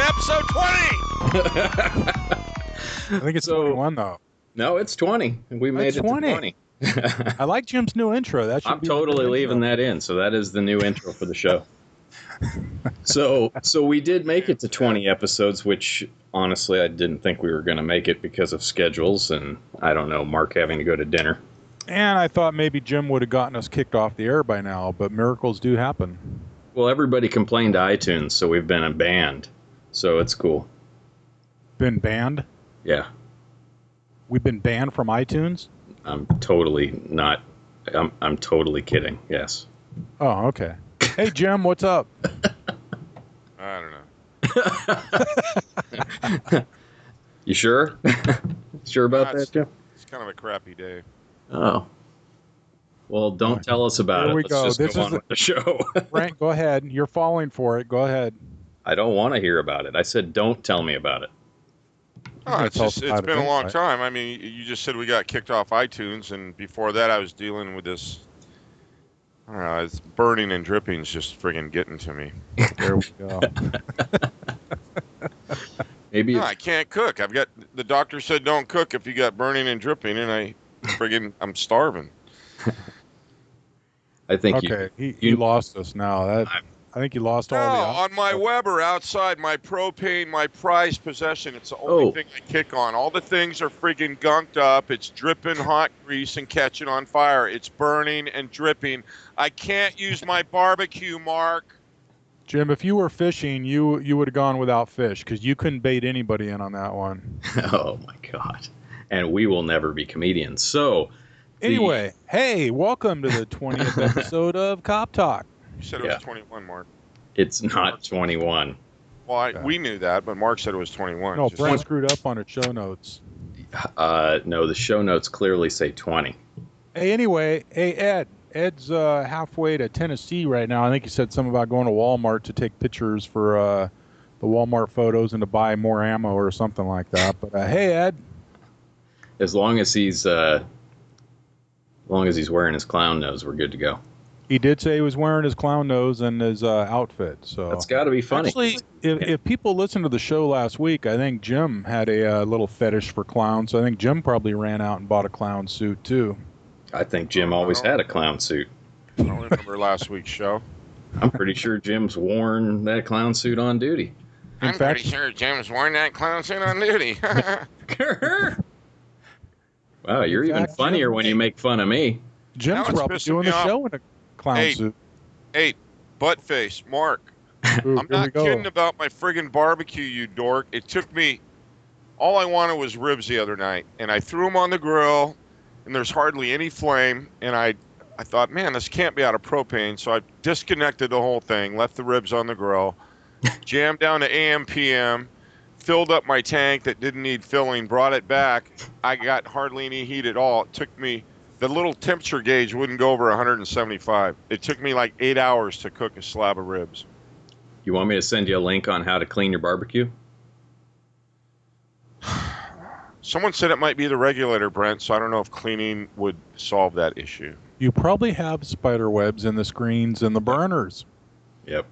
episode 20! I think it's 21, though. No, it's 20. We made it to 20. I like Jim's new intro. That should I'm be totally leaving that in, so that is the new intro for the show. So we did make it to 20 episodes, which honestly I didn't think we were going to make it because of schedules and, I don't know, Mark having to go to dinner. And I thought maybe Jim would have gotten us kicked off the air by now, but miracles do happen. Well, everybody complained to iTunes, so we've been banned. So it's cool. Been banned? Yeah. We've been banned from iTunes? I'm totally not. I'm totally kidding. Yes. Oh, okay. Hey, Jim, what's up? I don't know. You sure? Sure about that, Jim? It's kind of a crappy day. Oh. Well, don't tell us about it. Here we Let's go. just This go is on with the show. Frank, go ahead. You're falling for it. Go ahead. I don't want to hear about it. I said don't tell me about it. Oh, it's been a long time. I mean, you just said we got kicked off iTunes, and before that I was dealing with this, I don't know, it's burning and dripping's just friggin' getting to me. There we go. Maybe I can't cook. The doctor said don't cook if you got burning and dripping, and I'm starving. I think okay, you lost us now. I think you lost all the... on my Weber outside, my propane, my prized possession. It's the only thing I kick on. All the things are friggin' gunked up. It's dripping hot grease and catching on fire. It's burning and dripping. I can't use my barbecue, Mark. Jim, if you were fishing, you would have gone without fish because you couldn't bait anybody in on that one. Oh, my God. And we will never be comedians. So... Anyway, hey, welcome to the 20th episode of CopTalk. You said it was 21, Mark. It's not 21. Well, we knew that, but Mark said it was 21. No, Brent screwed up on his show notes. No, the show notes clearly say 20. Hey, anyway, hey, Ed. Ed's halfway to Tennessee right now. I think he said something about going to Walmart to take pictures for the Walmart photos and to buy more ammo or something like that. But hey, Ed. As long as he's wearing his clown nose, we're good to go. He did say he was wearing his clown nose and his outfit. So that's got to be funny. Actually, if people listened to the show last week, I think Jim had a little fetish for clowns. So I think Jim probably ran out and bought a clown suit too. I think Jim always had a clown suit. I don't remember last week's show. I'm pretty sure Jim's worn that clown suit on duty. I'm pretty sure Jim's worn that clown suit on duty. Wow, you're even funnier when you make fun of me. Jim's probably doing the show in a clown suit. Hey, buttface, Mark. I'm not kidding about my friggin' barbecue, you dork. It took me... All I wanted was ribs the other night, and I threw them on the grill, and there's hardly any flame, and I thought, man, this can't be out of propane, so I disconnected the whole thing, left the ribs on the grill, jammed down to AM, PM, filled up my tank that didn't need filling, brought it back. I got hardly any heat at all. It took me, the little temperature gauge wouldn't go over 175. It took me like 8 hours to cook a slab of ribs. You want me to send you a link on how to clean your barbecue? Someone said it might be the regulator, Brent, so I don't know if cleaning would solve that issue. You probably have spider webs in the screens and the burners. Yep.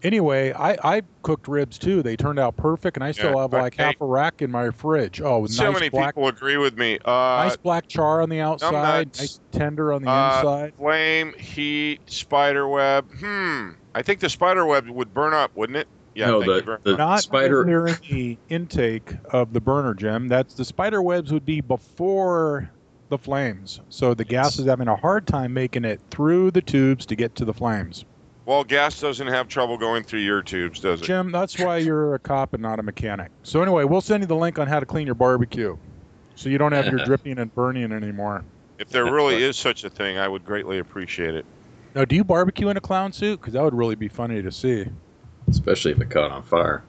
Anyway, I cooked ribs too. They turned out perfect, and I still have like half a rack in my fridge. Oh, so nice many people agree with me. Nice black char on the outside, nice tender on the inside. Flame, heat, spider web. I think the spider web would burn up, wouldn't it? Yeah, no, the spider near the intake of the burner, Jim. That's the spider webs would be before the flames. So the gas is having a hard time making it through the tubes to get to the flames. Well, gas doesn't have trouble going through your tubes, does it? Jim, that's why you're a cop and not a mechanic. So anyway, we'll send you the link on how to clean your barbecue so you don't have your dripping and burning anymore. If there really is such a thing, I would greatly appreciate it. Now, do you barbecue in a clown suit? Because that would really be funny to see. Especially if it caught on fire.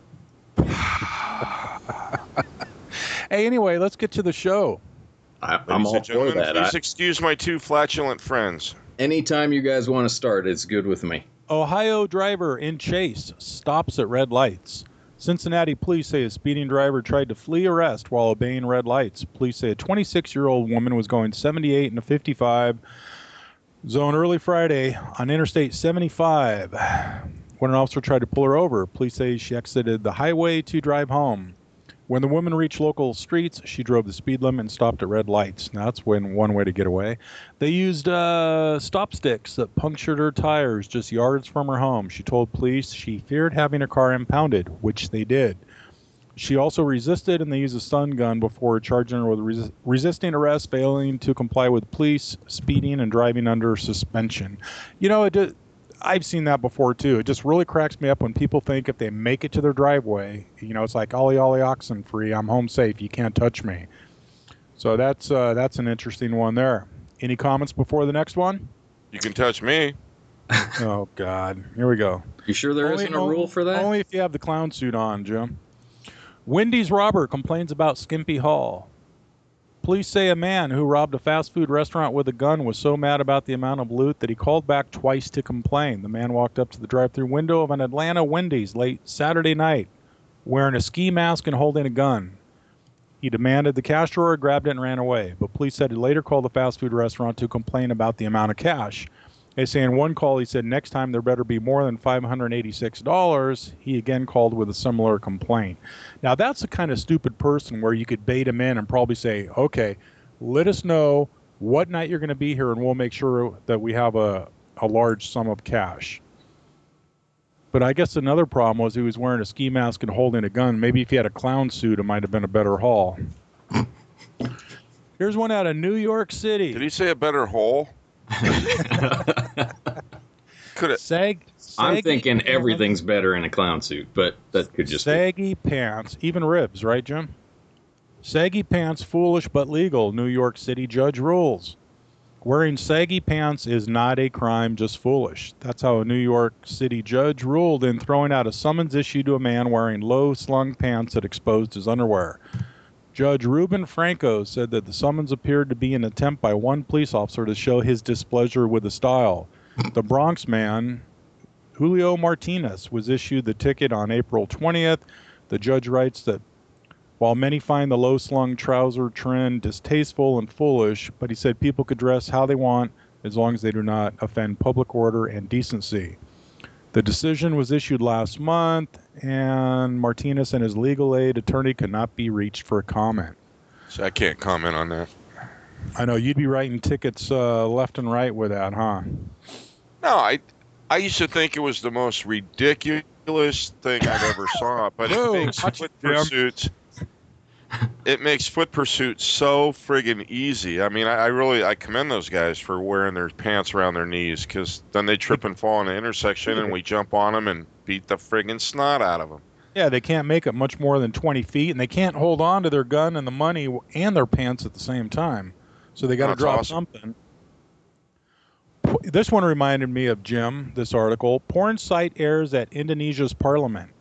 Hey, anyway, let's get to the show. I'm all for that. Please excuse my two flatulent friends. Anytime you guys want to start, it's good with me. Ohio driver in chase stops at red lights. Cincinnati police say a speeding driver tried to flee arrest while obeying red lights. Police say a 26-year-old woman was going 78 in a 55 zone early Friday on Interstate 75 when an officer tried to pull her over. Police say she exited the highway to drive home. When the woman reached local streets, she drove the speed limit and stopped at red lights. Now, that's one way to get away. They used stop sticks that punctured her tires just yards from her home. She told police she feared having her car impounded, which they did. She also resisted, and they used a stun gun before charging her with resisting arrest, failing to comply with police, speeding, and driving under suspension. I've seen that before too. It just really cracks me up when people think if they make it to their driveway, it's like ollie ollie oxen free. I'm home safe. You can't touch me. So that's an interesting one there. Any comments before the next one? You can touch me. Oh God, here we go. You sure there isn't a rule for that? Only if you have the clown suit on, Jim. Wendy's robber complains about skimpy haul. Police say a man who robbed a fast food restaurant with a gun was so mad about the amount of loot that he called back twice to complain. The man walked up to the drive-thru window of an Atlanta Wendy's late Saturday night wearing a ski mask and holding a gun. He demanded the cash drawer, grabbed it, and ran away. But police said he later called the fast food restaurant to complain about the amount of cash. They say in one call he said next time there better be more than $586. He again called with a similar complaint. Now that's the kind of stupid person where you could bait him in and probably say, okay, let us know what night you're going to be here and we'll make sure that we have a large sum of cash. But I guess another problem was he was wearing a ski mask and holding a gun. Maybe if he had a clown suit, it might have been a better haul. Here's one out of New York City. Did he say a better hole? Could it? I'm thinking everything's better in a clown suit, but that could just saggy pants, even ribs, right, Jim? Saggy pants, foolish but legal. New York City judge rules. Wearing saggy pants is not a crime, just foolish. That's how a New York City judge ruled in throwing out a summons issued to a man wearing low-slung pants that exposed his underwear. Judge Ruben Franco said that the summons appeared to be an attempt by one police officer to show his displeasure with the style. The Bronx man, Julio Martinez, was issued the ticket on April 20th. The judge writes that while many find the low-slung trouser trend distasteful and foolish, but he said people could dress how they want as long as they do not offend public order and decency. The decision was issued last month, and Martinez and his legal aid attorney could not be reached for a comment. So I can't comment on that. I know you'd be writing tickets left and right with that, huh? No, I used to think it was the most ridiculous thing I've ever saw, but it makes foot pursuits so friggin' easy. I mean, I commend those guys for wearing their pants around their knees, because then they trip and fall in the intersection and we jump on them and beat the friggin' snot out of them. Yeah, they can't make it much more than 20 feet, and they can't hold on to their gun and the money and their pants at the same time. So they got to drop something. This one reminded me of Jim, this article. Porn site airs at Indonesia's parliament.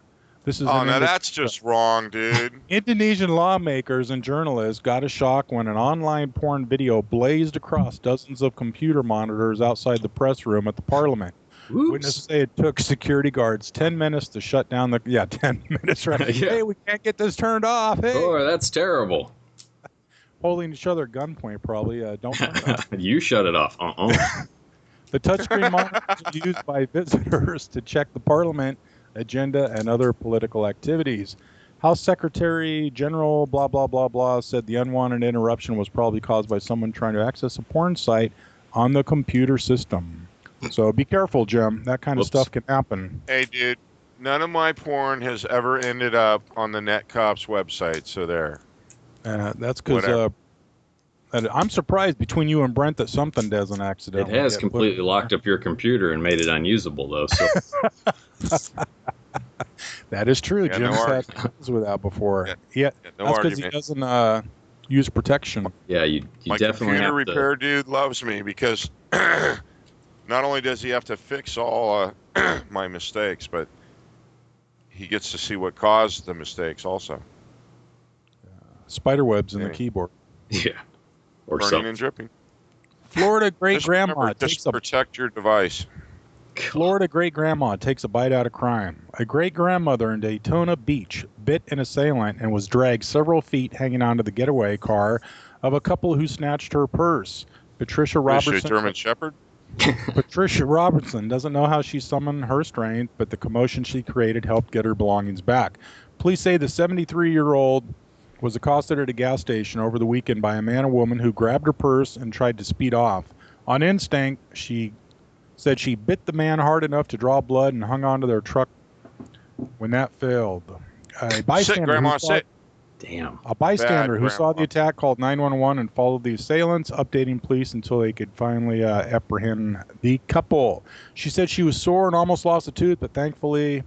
This is that's just wrong, dude. Indonesian lawmakers and journalists got a shock when an online porn video blazed across dozens of computer monitors outside the press room at the parliament. Oops. Witnesses say it took security guards 10 minutes to shut down 10 minutes, right? Yeah. Hey, we can't get this turned off. Hey. Oh, that's terrible. Holding each other at gunpoint, probably. Don't turn it off. You shut it off. The touchscreen monitors are used by visitors to check the parliament agenda and other political activities. House Secretary General blah, blah, blah, blah said the unwanted interruption was probably caused by someone trying to access a porn site on the computer system. So be careful, Jim. That kind of stuff can happen. Hey, dude, none of my porn has ever ended up on the NetCops website, so there. That's because I'm surprised between you and Brent that something doesn't accidentally. It has completely locked up your computer and made it unusable, though. So. That is true. Jim's had problems with that before. Yeah, that's because he doesn't use protection. Yeah, you my definitely computer have repair dude loves me because not only does he have to fix all my mistakes, but he gets to see what caused the mistakes also. Spiderwebs in the keyboard. Yeah. Or burning and dripping. Florida great-grandma takes a protect your device. Florida great-grandma takes a bite out of crime. A great-grandmother in Daytona Beach bit an assailant and was dragged several feet hanging onto the getaway car of a couple who snatched her purse. Patricia Robertson. Is she a German Shepherd? Patricia Robertson doesn't know how she summoned her strength, but the commotion she created helped get her belongings back. Police say the 73-year-old was accosted at a gas station over the weekend by a man and woman who grabbed her purse and tried to speed off. On instinct, she said she bit the man hard enough to draw blood and hung onto their truck when that failed. A bystander Sit, Grandma, sit. Damn. A bystander Bad who saw the grandma. attack called 911 and followed the assailants, updating police until they could finally apprehend the couple. She said she was sore and almost lost a tooth, but thankfully,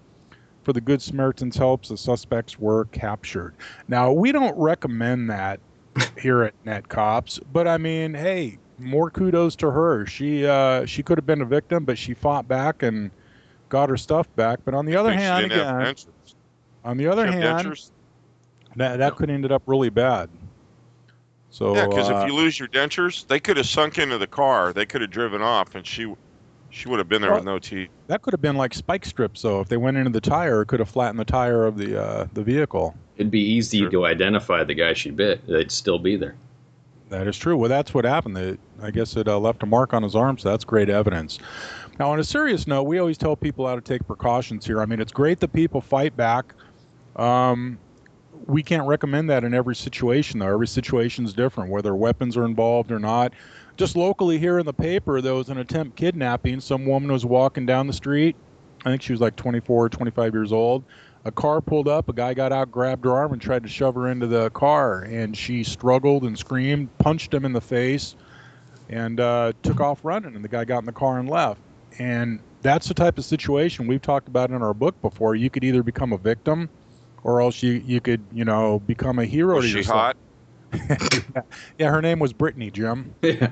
for the Good Samaritan's help, the suspects were captured. Now, we don't recommend that here at Net Cops, but I mean, hey, more kudos to her. She could have been a victim, but she fought back and got her stuff back. But on the other hand, She didn't have again, dentures. on the other She have hand, dentures? that could have ended up really bad. So Yeah, because if you lose your dentures, they could have sunk into the car. They could have driven off, and she would have been there with no teeth. that could have been like spike strips, though. If they went into the tire, it could have flattened the tire of the vehicle. It'd be easy to identify the guy she bit. They'd still be there. That is true. Well, that's what happened. I guess it left a mark on his arm, so that's great evidence. Now, on a serious note, we always tell people how to take precautions here. I mean, it's great that people fight back. We can't recommend that in every situation, though. Every situation is different, whether weapons are involved or not. Just locally here in the paper, there was an attempt kidnapping. Some woman was walking down the street. I think she was like 24 or 25 years old. A car pulled up. A guy got out, grabbed her arm, and tried to shove her into the car. And she struggled and screamed, punched him in the face, and took off running. And the guy got in the car and left. And that's the type of situation we've talked about in our book before. You could either become a victim, or else you could, become a hero Was to she yourself. hot? Yeah, her name was Brittany, Jim. Yeah.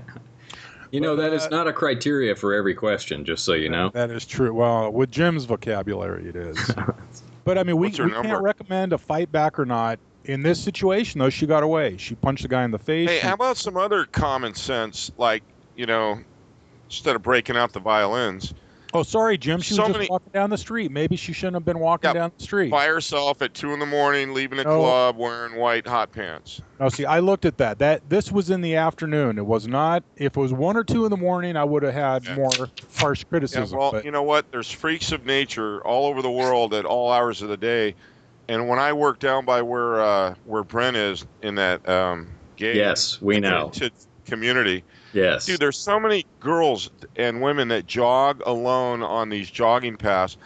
That is not a criteria for every question, just so you know. That is true. Well, with Jim's vocabulary, it is. But, I mean, we can't recommend a fight back or not. In this situation, though, she got away. She punched the guy in the face. Hey, how about some other common sense, like, instead of breaking out the violins? Oh, sorry, Jim. She was just walking down the street. Maybe she shouldn't have been walking down the street. By herself at 2 a.m, leaving a club, wearing white hot pants. No, see, I looked at that. This was in the afternoon. It was not. If it was 1 or 2 a.m, I would have had more harsh criticism. Yeah, well, you know what? There's freaks of nature all over the world at all hours of the day. And when I work down by where Brent is in that gay community. Yes. Dude, there's so many girls and women that jog alone on these jogging paths.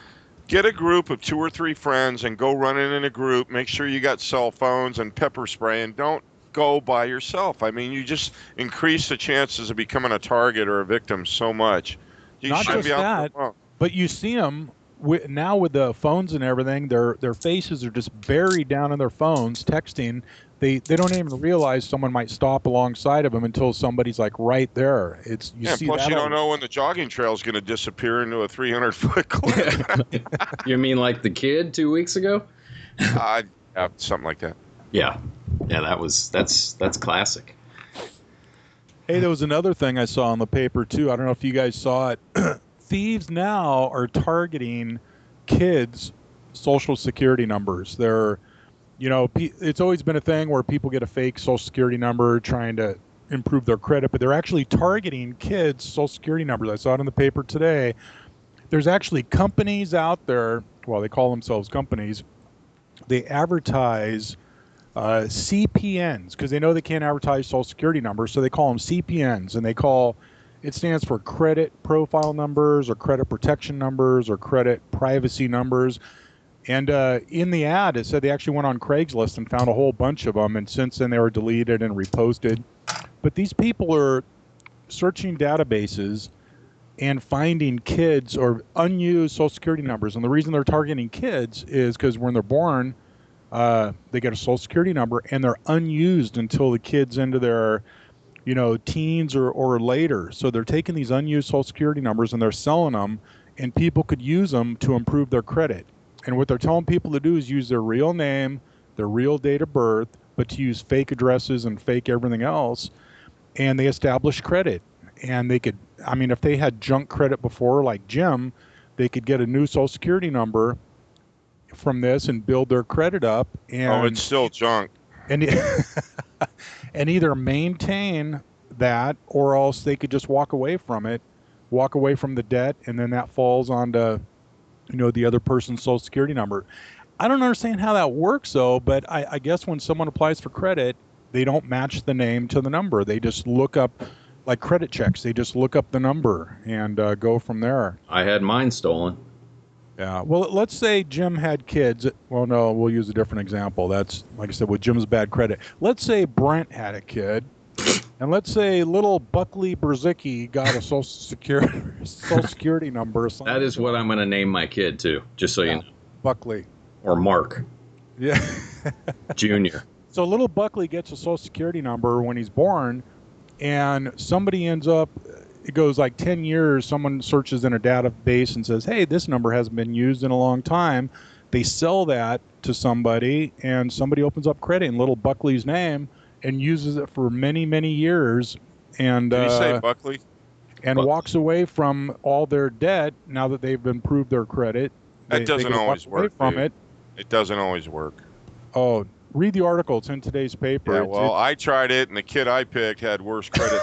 Get a group of 2 or 3 friends and go running in a group. Make sure you got cell phones and pepper spray, and don't go by yourself. I mean, you just increase the chances of becoming a target or a victim so much. Not just that, but you see them now with the phones and everything. Their faces are just buried down in their phones, texting. They don't even realize someone might stop alongside of them until somebody's like right there. Plus you don't know when the jogging trail is going to disappear into a 300-foot cliff. You mean like the kid 2 weeks ago? Yeah, something like that. Yeah, that's classic. Hey, there was another thing I saw in the paper too. I don't know if you guys saw it. Thieves now are targeting kids' social security numbers. They're it's always been a thing where people get a fake social security number trying to improve their credit, but they're actually targeting kids' social security numbers. I saw it in the paper today. There's actually companies out there, well, they call themselves companies. They advertise CPNs because they know they can't advertise social security numbers, so they call them CPNs, and it stands for credit profile numbers or credit protection numbers or credit privacy numbers. And in the ad, it said they actually went on Craigslist and found a whole bunch of them, and since then they were deleted and reposted. But these people are searching databases and finding kids or unused social security numbers. And the reason they're targeting kids is because when they're born, they get a social security number, and they're unused until the kid's into their teens or later. So they're taking these unused social security numbers and they're selling them, and people could use them to improve their credit. And what they're telling people to do is use their real name, their real date of birth, but to use fake addresses and fake everything else. And they establish credit. And they could, if they had junk credit before, like Jim, they could get a new social security number from this and build their credit up. And it's still junk. And and either maintain that, or else they could just walk away from it walk away from the debt, and then that falls onto, the other person's social security number. I don't understand how that works, though, but I guess when someone applies for credit, they don't match the name to the number. They just look up, like credit checks, they just look up the number and go from there. I had mine stolen. Yeah. Well, let's say Jim had kids. Well, no, we'll use a different example. That's, like I said, with Jim's bad credit. Let's say Brent had a kid, and let's say little Buckley Berzicki got a social security number. That is what I'm going to name my kid, too, just so you know. Buckley. Or Mark. Yeah. Junior. So little Buckley gets a social security number when he's born, and somebody ends up, it goes like 10 years, someone searches in a database and says, hey, this number hasn't been used in a long time. They sell that to somebody, and somebody opens up credit in little Buckley's name and uses it for many, many years. And did you say Buckley? And walks away from all their debt now that they've improved their credit. That doesn't always work. From it. It doesn't always work. Oh, read the article. It's in today's paper. Yeah, well, I tried it, and the kid I picked had worse credit,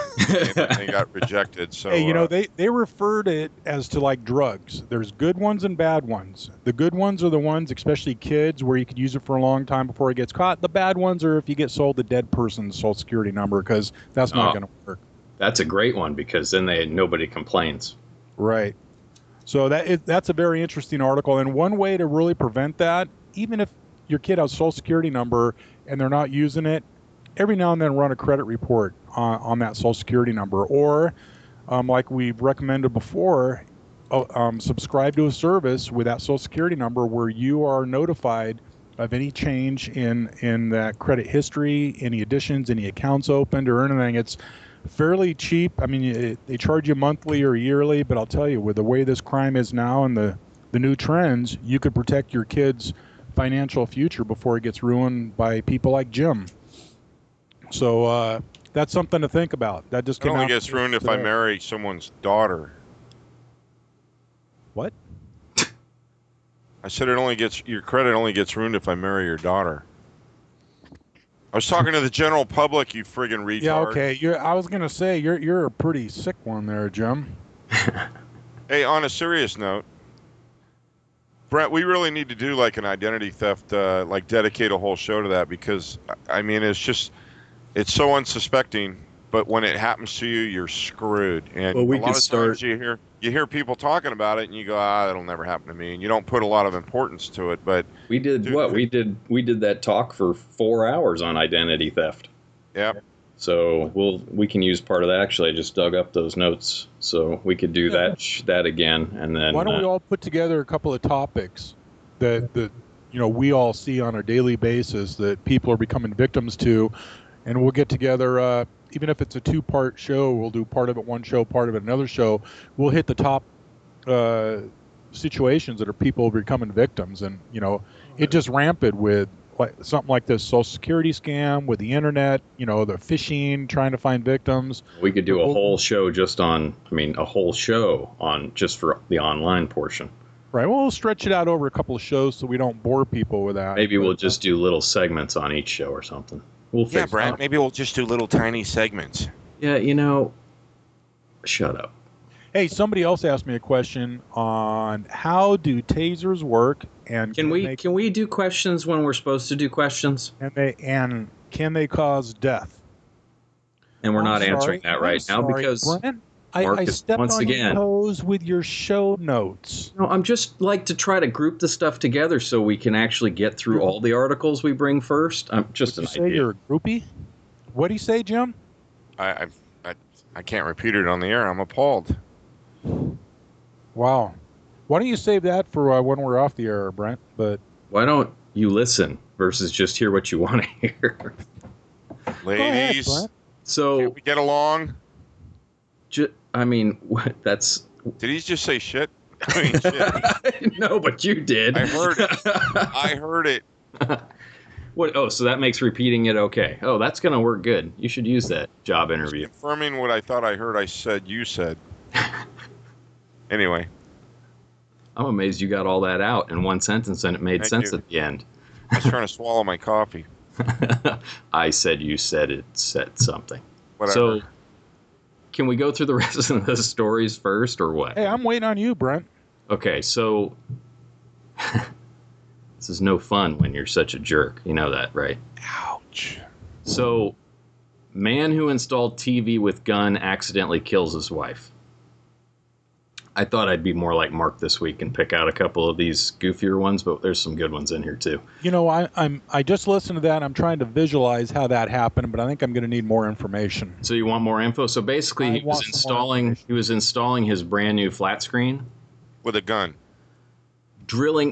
and he got rejected. So, hey, they referred it as to like drugs. There's good ones and bad ones. The good ones are the ones, especially kids, where you could use it for a long time before it gets caught. The bad ones are if you get sold the dead person's social security number, because that's not going to work. That's a great one, because then nobody complains. Right. So that's a very interesting article. And one way to really prevent that, even if your kid has a social security number and they're not using it, every now and then run a credit report on that social security number. Or, like we've recommended before, subscribe to a service with that social security number where you are notified of any change in that credit history, any additions, any accounts opened or anything. It's fairly cheap. I mean, they charge you monthly or yearly, but I'll tell you, with the way this crime is now and the new trends, you could protect your kids' financial future before it gets ruined by people like Jim. So that's something to think about. That just came out. It only gets ruined if I marry someone's daughter. What? I said your credit only gets ruined if I marry your daughter. I was talking to the general public, you friggin' retard. Yeah, okay. I was gonna say you're a pretty sick one there, Jim. Hey, on a serious note, Brent, we really need to do like an identity theft, like dedicate a whole show to that, because I mean it's so unsuspecting, but when it happens to you, you're screwed. And well, a lot of times you hear people talking about it, and you go, that'll never happen to me, and you don't put a lot of importance to it. But we did we did that talk for 4 hours on identity theft. Yeah. So we can use part of that. Actually, I just dug up those notes, so we could do that again, and then. Why don't we all put together a couple of topics that we all see on a daily basis that people are becoming victims to, and we'll get together. Even if it's a 2-part show, we'll do part of it one show, part of it another show. We'll hit the top situations that are people becoming victims, and it just rampant with something like this social security scam with the internet. The phishing, trying to find victims. We could do a whole show just for the online portion. Right. Well, we'll stretch it out over a couple of shows so we don't bore people with that. Maybe we'll just do little segments on each show or something. Yeah, Brad, maybe we'll just do little tiny segments. Yeah, shut up. Hey, somebody else asked me a question on how do tasers work, and can we do questions when we're supposed to do questions? And can they cause death? And we're not answering that right now because Brent, I stepped on your toes with your show notes. No, I'm just like to try to group the stuff together so we can actually get through all the articles we bring first. I'm just an idea. Say you're a groupie? What do you say, Jim? I can't repeat it on the air. I'm appalled. Wow. Why don't you save that for when we're off the air, Brent? But why don't you listen versus just hear what you want to hear? Ladies, ahead, so can't we get along? That's... Did he just say shit? I mean, shit. No, but you did. I heard it. What? Oh, so that makes repeating it okay. Oh, that's going to work good. You should use that job interview. Just confirming what I thought I heard you said. Anyway. I'm amazed you got all that out in one sentence and it made sense at the end. I was trying to swallow my coffee. I said you said it said something. Whatever. So can we go through the rest of the stories first, or what? Hey, I'm waiting on you, Brent. Okay, so this is no fun when you're such a jerk. You know that, right? Ouch. So, man who installed TV with gun accidentally kills his wife. I thought I'd be more like Mark this week and pick out a couple of these goofier ones, but there's some good ones in here too. You know, I just listened to that. I'm trying to visualize how that happened, but I think I'm going to need more information. So you want more info? So basically, he was installing his brand new flat screen with a gun.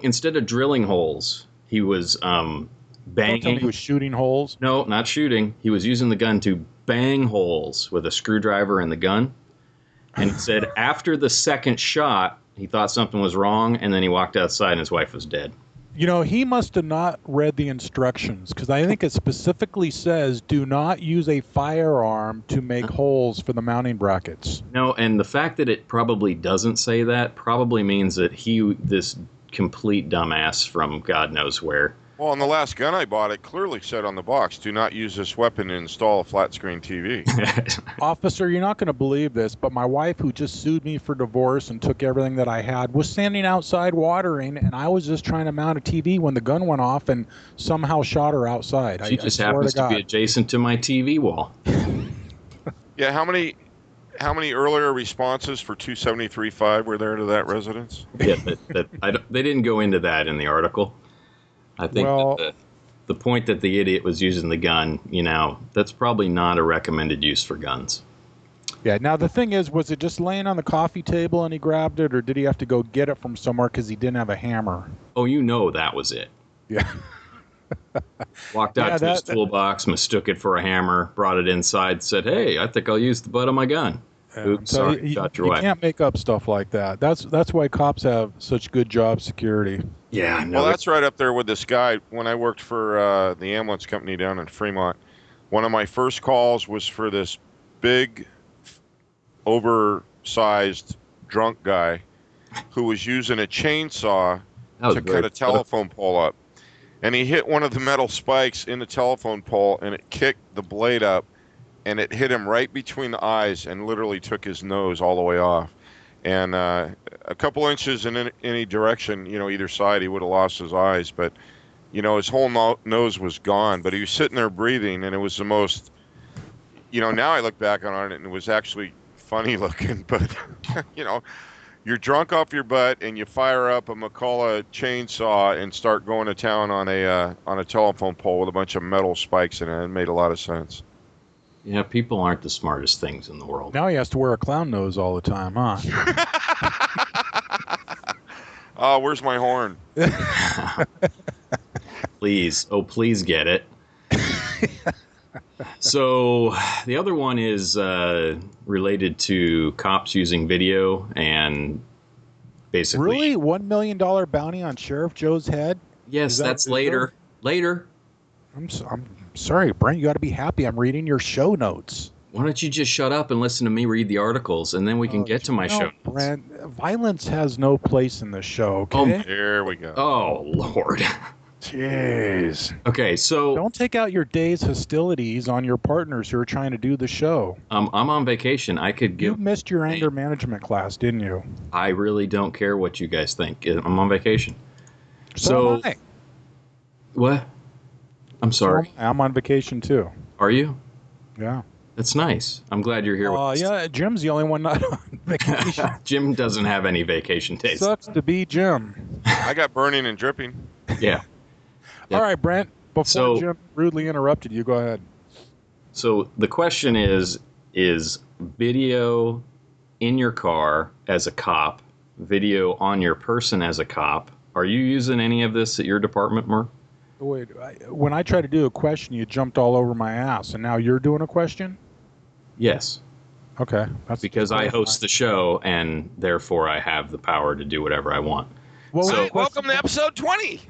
Instead of drilling holes, he was banging. Don't tell me he was shooting holes. No, not shooting. He was using the gun to bang holes with a screwdriver in the gun. And he said after the second shot, he thought something was wrong, and then he walked outside and his wife was dead. You know, he must have not read the instructions, because I think it specifically says do not use a firearm to make holes for the mounting brackets. No, and the fact that it probably doesn't say that probably means that this complete dumbass from God knows where. Well, on the last gun I bought, it clearly said on the box, do not use this weapon to install a flat-screen TV. Officer, you're not going to believe this, but my wife, who just sued me for divorce and took everything that I had, was standing outside watering, and I was just trying to mount a TV when the gun went off and somehow shot her outside. She just happens to be adjacent to my TV wall. Yeah, how many earlier responses for 273.5 were there to that residence? Yeah, they didn't go into that in the article. I think that the point that the idiot was using the gun, you know, that's probably not a recommended use for guns. Yeah, now the thing is, was it just laying on the coffee table and he grabbed it, or did he have to go get it from somewhere because he didn't have a hammer? Oh, you know that was it. Yeah. Walked out to his toolbox, mistook it for a hammer, brought it inside, said, hey, I think I'll use the butt of my gun. Oops, sorry, shot your wife. You can't make up stuff like that. That's why cops have such good job security. Yeah, no. Well, that's right up there with this guy. When I worked for the ambulance company down in Fremont, one of my first calls was for this big, oversized, drunk guy who was using a chainsaw to cut a telephone pole up. And he hit one of the metal spikes in the telephone pole, and it kicked the blade up, and it hit him right between the eyes and literally took his nose all the way off. And a couple inches in any direction, you know, either side, he would have lost his eyes. But, you know, his whole nose was gone. But he was sitting there breathing, and it was the most, you know, now I look back on it, and it was actually funny looking. But, you know, you're drunk off your butt, and you fire up a McCullough chainsaw and start going to town on a telephone pole with a bunch of metal spikes in it. It made a lot of sense. Yeah, people aren't the smartest things in the world. Now he has to wear a clown nose all the time, huh? Oh, where's my horn? Please. Oh, please get it. So the other one is related to cops using video and basically... Really? $1 million bounty on Sheriff Joe's head? Yes, that's later. Later. I'm sorry, Brent. You got to be happy. I'm reading your show notes. Why don't you just shut up and listen to me read the articles, and then we can get to my show notes. Brent, violence has no place in this show, okay? Oh, here we go. Oh, Lord. Jeez. Okay, so... Don't take out your day's hostilities on your partners who are trying to do the show. I'm on vacation. I could give... You missed your anger management class, didn't you? I really don't care what you guys think. I'm on vacation. So am I. What? I'm sorry. I'm on vacation, too. Are you? Yeah. That's nice. I'm glad you're here with us. Yeah, Jim's the only one not on vacation. Jim doesn't have any vacation days. Sucks to be Jim. I got burning and dripping. Yeah. Yep. All right, Brent, before Jim rudely interrupted you, go ahead. So the question is video in your car as a cop, video on your person as a cop, are you using any of this at your department, Mark? Wait, when I tried to do a question, you jumped all over my ass, and now you're doing a question? Yes. Okay. That's because I host the show, and therefore I have the power to do whatever I want. Well, welcome to episode 20.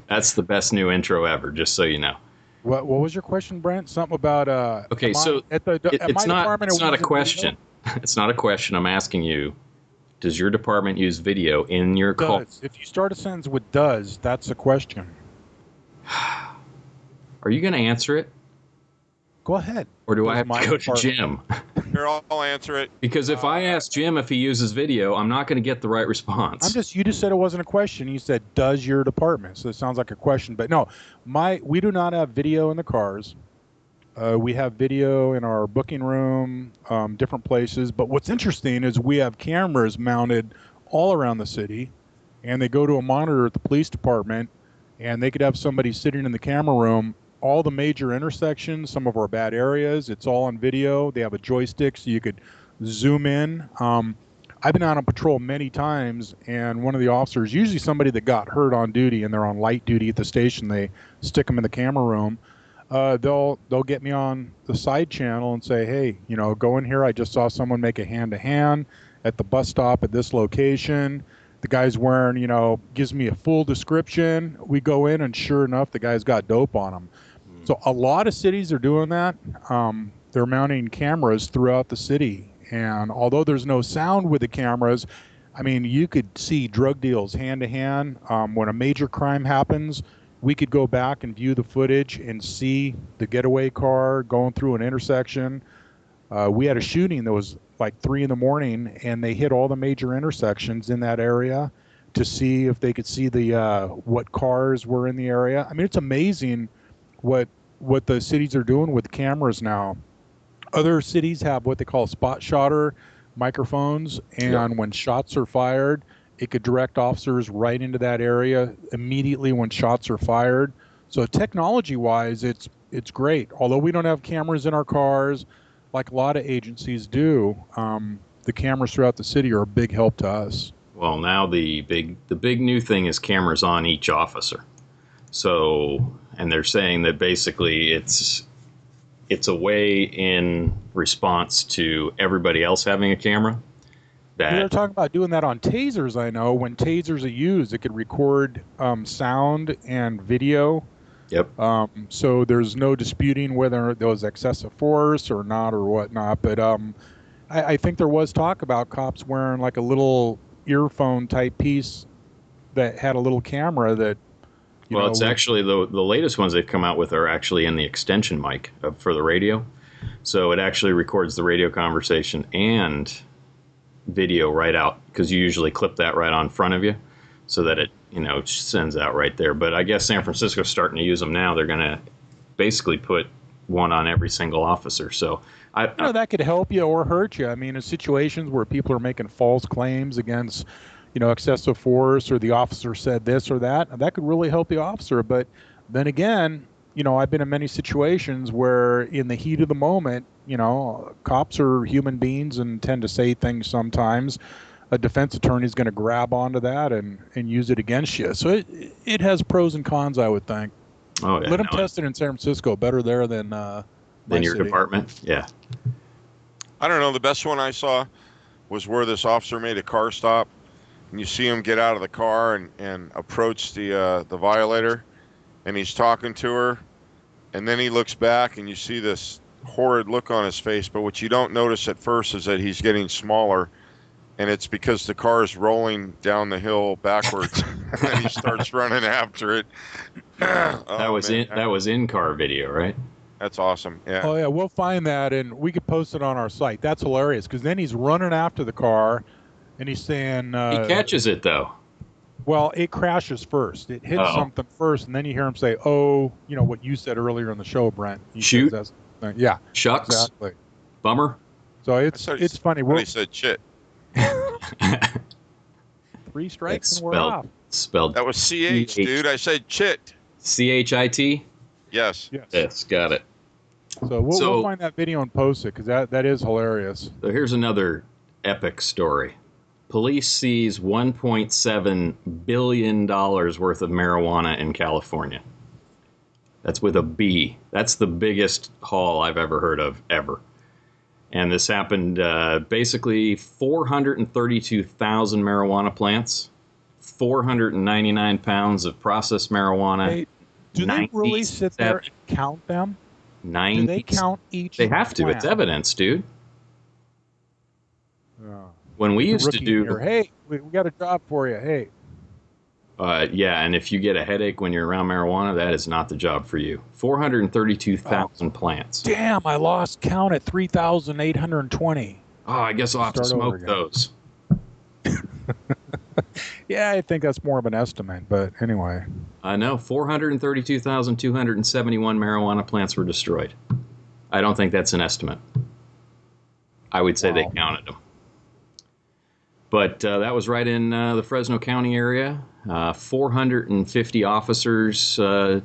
That's the best new intro ever, just so you know. What was your question, Brent? Something about okay, so it's not a question. It's not a question. I'm asking you, does your department use video in your call? If you start a sentence with does, that's a question. Are you going to answer it? Of Go ahead. Or do I have to go to Jim? Here, I'll answer it. Because if I ask Jim if he uses video, I'm not going to get the right response. You just said it wasn't a question. You said, does your department? So it sounds like a question. But no, we do not have video in the cars. We have video in our booking room, different places. But what's interesting is we have cameras mounted all around the city, and they go to a monitor at the police department, and they could have somebody sitting in the camera room, all the major intersections, some of our bad areas. It's all on video. They have a joystick so you could zoom in. I've been out on patrol many times, and one of the officers, usually somebody that got hurt on duty and they're on light duty at the station, they stick them in the camera room. They'll get me on the side channel and say, hey, go in here. I just saw someone make a hand-to-hand at the bus stop at this location. The guy's wearing, gives me a full description. We go in, and sure enough, the guy's got dope on him. So a lot of cities are doing that. They're mounting cameras throughout the city. And although there's no sound with the cameras, I mean, you could see drug deals hand-to-hand. When a major crime happens, we could go back and view the footage and see the getaway car going through an intersection. We had a shooting that was like 3 a.m, and they hit all the major intersections in that area to see if they could see what cars were in the area. I mean, it's amazing what the cities are doing with cameras now. Other cities have what they call spot shotter microphones, and when shots are fired, it could direct officers right into that area immediately when shots are fired. So technology-wise, it's great. Although we don't have cameras in our cars, like a lot of agencies do, the cameras throughout the city are a big help to us. Well, now the big new thing is cameras on each officer. So, and they're saying that basically it's a way in response to everybody else having a camera. They're talking about doing that on tasers, I know. When tasers are used, it could record sound and video. Yep. So there's no disputing whether there was excessive force or not or whatnot. But I think there was talk about cops wearing like a little earphone type piece that had a little camera that, it's actually the latest ones they've come out with are actually in the extension mic for the radio. So it actually records the radio conversation and video right out, because you usually clip that right on front of you so that it sends out right there. But I guess San Francisco's starting to use them now. They're going to basically put one on every single officer. So that could help you or hurt you. I mean, in situations where people are making false claims against excessive force, or the officer said this or that could really help the officer. But then again, I've been in many situations where in the heat of the moment, cops are human beings and tend to say things sometimes. A defense attorney is going to grab onto that and use it against you. So it has pros and cons, I would think. Oh, yeah. Let them test it in San Francisco. Better there than your city. Department. Yeah. I don't know. The best one I saw was where this officer made a car stop, and you see him get out of the car and approach the violator, and he's talking to her, and then he looks back, and you see this horrid look on his face. But what you don't notice at first is that he's getting smaller, and it's because the car is rolling down the hill backwards, and then he starts running after it. That was in-car video, right? That's awesome. Yeah. Oh yeah, we'll find that and we could post it on our site. That's hilarious, because then he's running after the car, and he's saying he catches it though. Well, it crashes first. It hits something first, and then you hear him say, "Oh, what you said earlier in the show, Brent." Shoot. Yeah. Shucks. Exactly. Bummer. So it's funny. He said shit. 3 strikes and we're off. Spelled. That was CH, dude. I said chit. CHIT? Yes. Yes, got it. So we'll find that video and post it, because that is hilarious. So here's another epic story. Police seize $1.7 billion worth of marijuana in California. That's with a B. That's the biggest haul I've ever heard of, ever. And this happened basically 432,000 marijuana plants, 499 pounds of processed marijuana. Hey, do they really sit there and count them? 90. Do they count each They have to. plant? It's evidence, dude. Yeah. When we used to do... Hey, we got a job for you. Hey. Yeah, and if you get a headache when you're around marijuana, that is not the job for you. 432,000 plants. Damn, I lost count at 3,820. Oh, I guess I'll have to smoke those. Yeah, I think that's more of an estimate, but anyway. No, 432,271 marijuana plants were destroyed. I don't think that's an estimate. I would say they counted them. But that was right in the Fresno County area. 450 officers took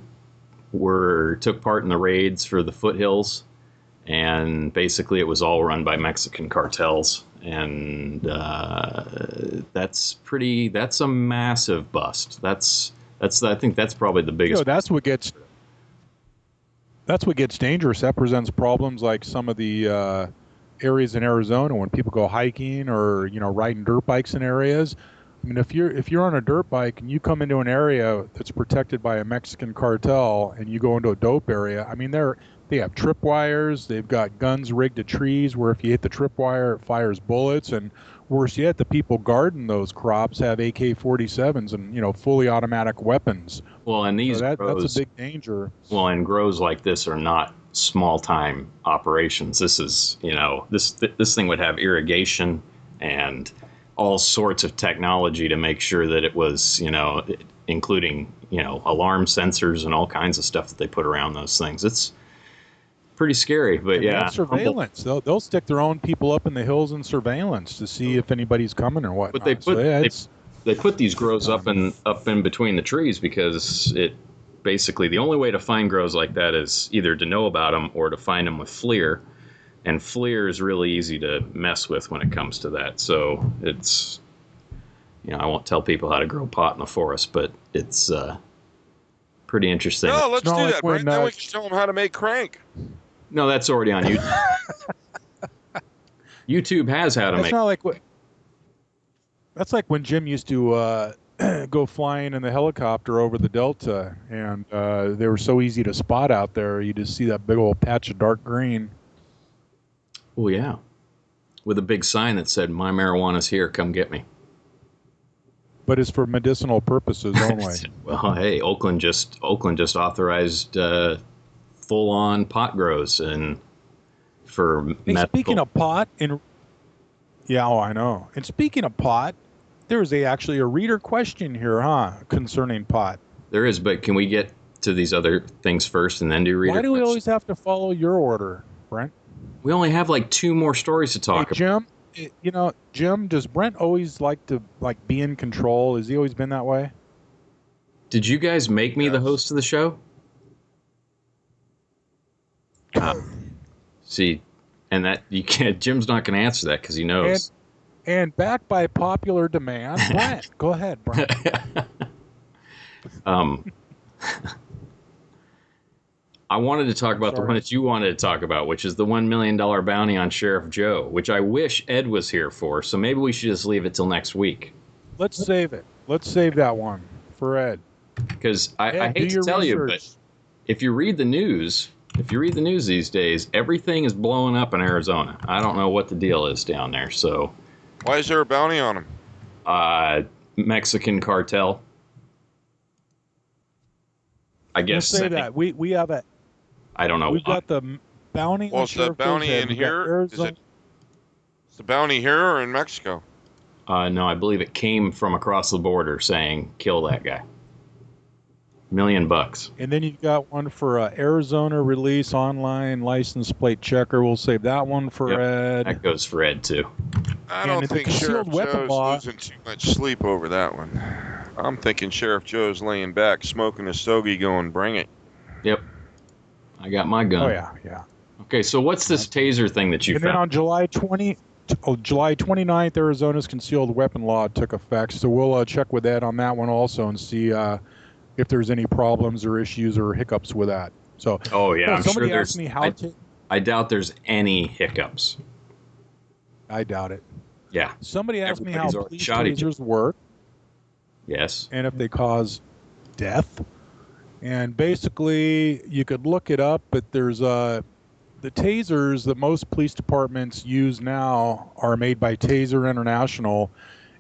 part in the raids for the foothills, and basically it was all run by Mexican cartels. And that's a massive bust. I think that's probably the biggest. That's what gets dangerous. That presents problems like some of the areas in Arizona when people go hiking or riding dirt bikes in areas. I mean, if you're on a dirt bike and you come into an area that's protected by a Mexican cartel and you go into a dope area, I mean they have tripwires, they've got guns rigged to trees where if you hit the tripwire it fires bullets, and worse yet, the people guarding those crops have AK-47s and fully automatic weapons. Well, and these that's a big danger. Well, and grows like this are not small time operations. This is this thing would have irrigation and all sorts of technology to make sure that it was including alarm sensors and all kinds of stuff that they put around those things. It's pretty scary, but yeah, surveillance. They'll stick their own people up in the hills in surveillance to see if anybody's coming or what. But they put these grows up in between the trees because it basically the only way to find grows like that is either to know about them or to find them with FLIR. And FLIR is really easy to mess with when it comes to that. So it's, I won't tell people how to grow pot in the forest, but it's pretty interesting. No, let's do that, Brent. Then we can show them how to make crank. No, that's already on YouTube. YouTube has how to make. That's like when Jim used to go flying in the helicopter over the Delta, and they were so easy to spot out there. You just see that big old patch of dark green. Oh, yeah. With a big sign that said, "My marijuana's here, come get me." But it's for medicinal purposes only. Well, hey, Oakland just authorized full-on pot grows and for medical. Speaking of pot, I know. And speaking of pot, there's actually a reader question here, concerning pot. There is, but can we get to these other things first and then do reader? Why do we always have to follow your order, Brent? We only have like 2 more stories to talk about. Jim, Jim, does Brent always like to be in control? Has he always been that way? Did you guys make me the host of the show? See, and that you can't. Jim's not going to answer that because he knows. And backed by popular demand, Brent. Go ahead, Brent. I wanted to talk about the one that you wanted to talk about, which is the $1 million bounty on Sheriff Joe, which I wish Ed was here for. So maybe we should just leave it till next week. Let's save it. Let's save that one for Ed. Because I hate to tell you, but if you read the news these days, everything is blowing up in Arizona. I don't know what the deal is down there. So why is there a bounty on him? Mexican cartel. I guess. Let's say that we have a. I don't know. We've got the bounty. Well, is the bounty in here? Is it the bounty here or in Mexico? No, I believe it came from across the border saying, "Kill that guy." $1 million. And then you've got one for Arizona release online license plate checker. We'll save that one for Ed. That goes for Ed too. I don't think Sheriff Joe's losing too much sleep over that one. I'm thinking Sheriff Joe's laying back, smoking a stogie, going, "Bring it." Yep. I got my gun. Oh yeah. Okay, so what's this taser thing that you found? And then on July 29th, Arizona's concealed weapon law took effect. So we'll check with Ed on that one also and see if there's any problems or issues or hiccups with that. So. Oh yeah, I'm somebody sure asked me how to. I doubt there's any hiccups. I doubt it. Yeah. Somebody asked me how police tasers work. Yes. And if they cause death. And basically, you could look it up, but there's the tasers that most police departments use now are made by Taser International,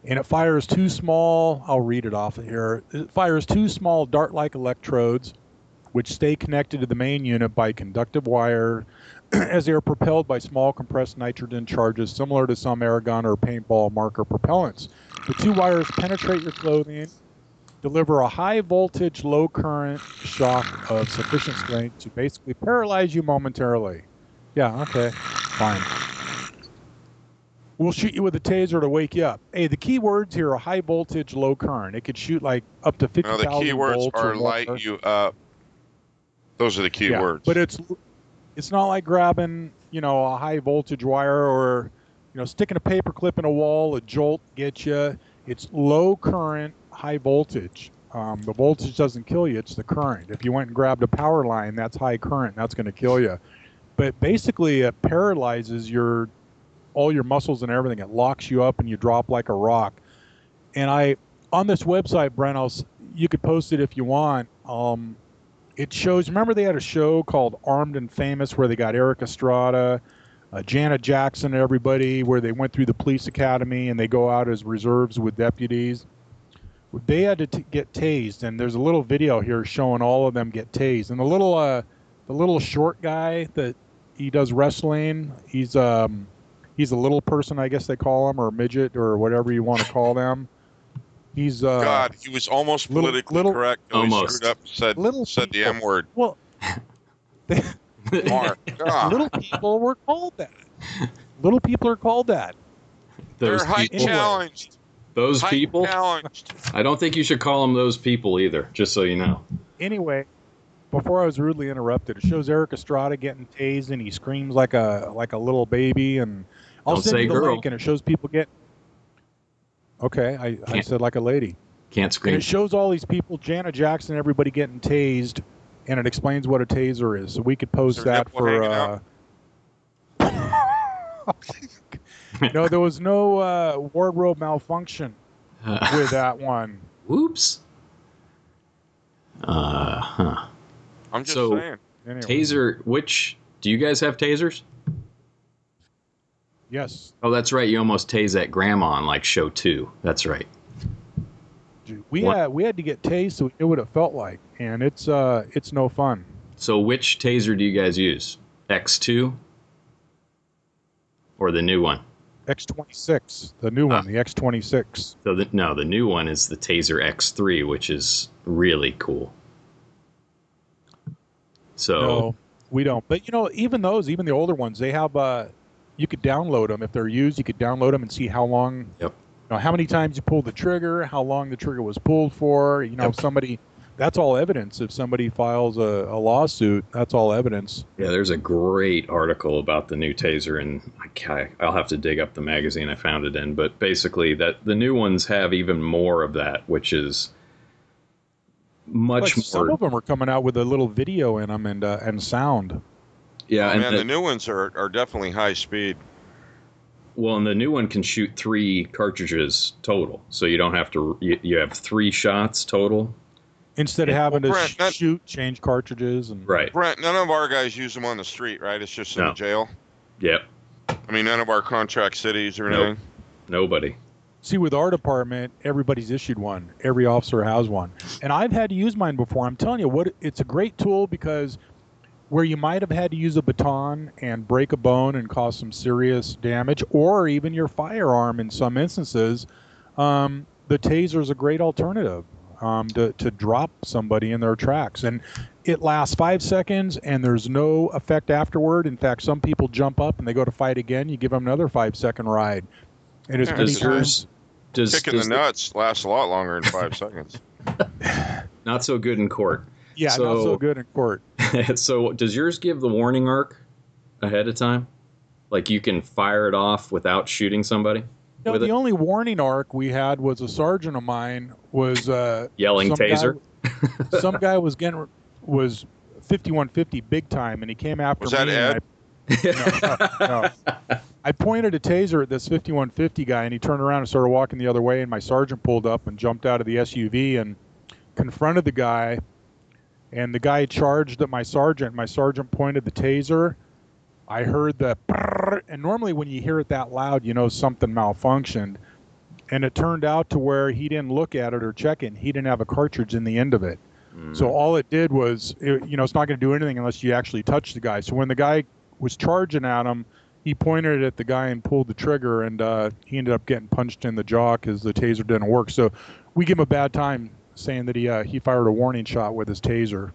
and it fires two small, I'll read it off of here. It fires two small dart-like electrodes, which stay connected to the main unit by conductive wire as they are propelled by small compressed nitrogen charges similar to some air gun or paintball marker propellants. The two wires penetrate your clothing, deliver a high voltage, low current shock of sufficient strength to basically paralyze you momentarily. Yeah, okay, fine. We'll shoot you with a taser to wake you up. Hey, the key words here are high voltage, low current. It could shoot like up to 50,000 volts. No, the key words are are light you up. Those are the key words. But it's not like grabbing, a high voltage wire or, sticking a paper clip in a wall, a jolt gets you. It's low current, high voltage. The voltage doesn't kill you, it's the current. If you went and grabbed a power line, that's high current, that's going to kill you. But basically it paralyzes all your muscles and everything. It locks you up and you drop like a rock. And on this website, Brent, you could post it if you want. It shows, remember they had a show called Armed and Famous where they got Eric Estrada, Janet Jackson, everybody, where they went through the police academy and they go out as reserves with deputies. They had to get tased, and there's a little video here showing all of them get tased. And the little short guy that he does wrestling, he's a little person, I guess they call him, or midget, or whatever you want to call them. He's God, he was almost politically correct. Almost. He screwed up and said the M word. Well, Mark, God. little people were called that. Little people are called that. They're height challenged. Those people? Challenged. I don't think you should call them those people either, just so you know. Anyway, before I was rudely interrupted, it shows Eric Estrada getting tased, and he screams like a little baby, and I'll send you the link, and it shows people get. Okay, I said like a lady. Can't scream. And it shows all these people, Janet Jackson, everybody getting tased, and it explains what a taser is. So we could post that for. No, there was no wardrobe malfunction with that one. Whoops. I'm just saying. Anyway. Taser, do you guys have tasers? Yes. Oh, that's right. You almost tased that grandma on like show 2. That's right. We had to get tased so we knew what it felt like, and it's no fun. So which taser do you guys use? X2 or the new one? X26, the new one, the X26. So the new one is the Taser X3, which is really cool. So no, we don't. But even the older ones, they have you could download them if they're used. You could download them and see how long. Yep. How many times you pulled the trigger, how long the trigger was pulled for. Yep. Somebody. That's all evidence. If somebody files a lawsuit, that's all evidence. Yeah, there's a great article about the new taser, and I'll have to dig up the magazine I found it in. But basically, that the new ones have even more of that, which is much more. Some of them are coming out with a little video in them and sound. Yeah, and the new ones are definitely high speed. Well, and the new one can shoot 3 cartridges total, so you don't have to. You have 3 shots total. Instead of having to change cartridges. Right. Brent, none of our guys use them on the street, right? It's just in the jail. Yep. I mean, none of our contract cities or anything. Nobody. See, with our department, everybody's issued one. Every officer has one. And I've had to use mine before. I'm telling you, it's a great tool because where you might have had to use a baton and break a bone and cause some serious damage, or even your firearm in some instances, the taser is a great alternative. To drop somebody in their tracks. And it lasts 5 seconds, and there's no effect afterward. In fact, some people jump up and they go to fight again. You give them another 5-second ride. And kicking the nuts lasts a lot longer than 5 seconds. Not so good in court. Yeah, not so good in court. So does yours give the warning arc ahead of time? Like you can fire it off without shooting somebody? No, the only warning arc we had was a sergeant of mine was yelling taser. Some guy was 5150 big time, and he came after me. Was that Ed? No. I pointed a taser at this 5150 guy, and he turned around and started walking the other way. And my sergeant pulled up and jumped out of the SUV and confronted the guy. And the guy charged at my sergeant. My sergeant pointed the taser. I heard the, and normally when you hear it that loud, you know something malfunctioned. and it turned out to where he didn't look at it or check it, and he didn't have a cartridge in the end of it. So all it did was, it's not going to do anything unless you actually touch the guy. So when the guy was charging at him, he pointed at the guy and pulled the trigger, and he ended up getting punched in the jaw because the taser didn't work. So we give him a bad time saying that he fired a warning shot with his taser.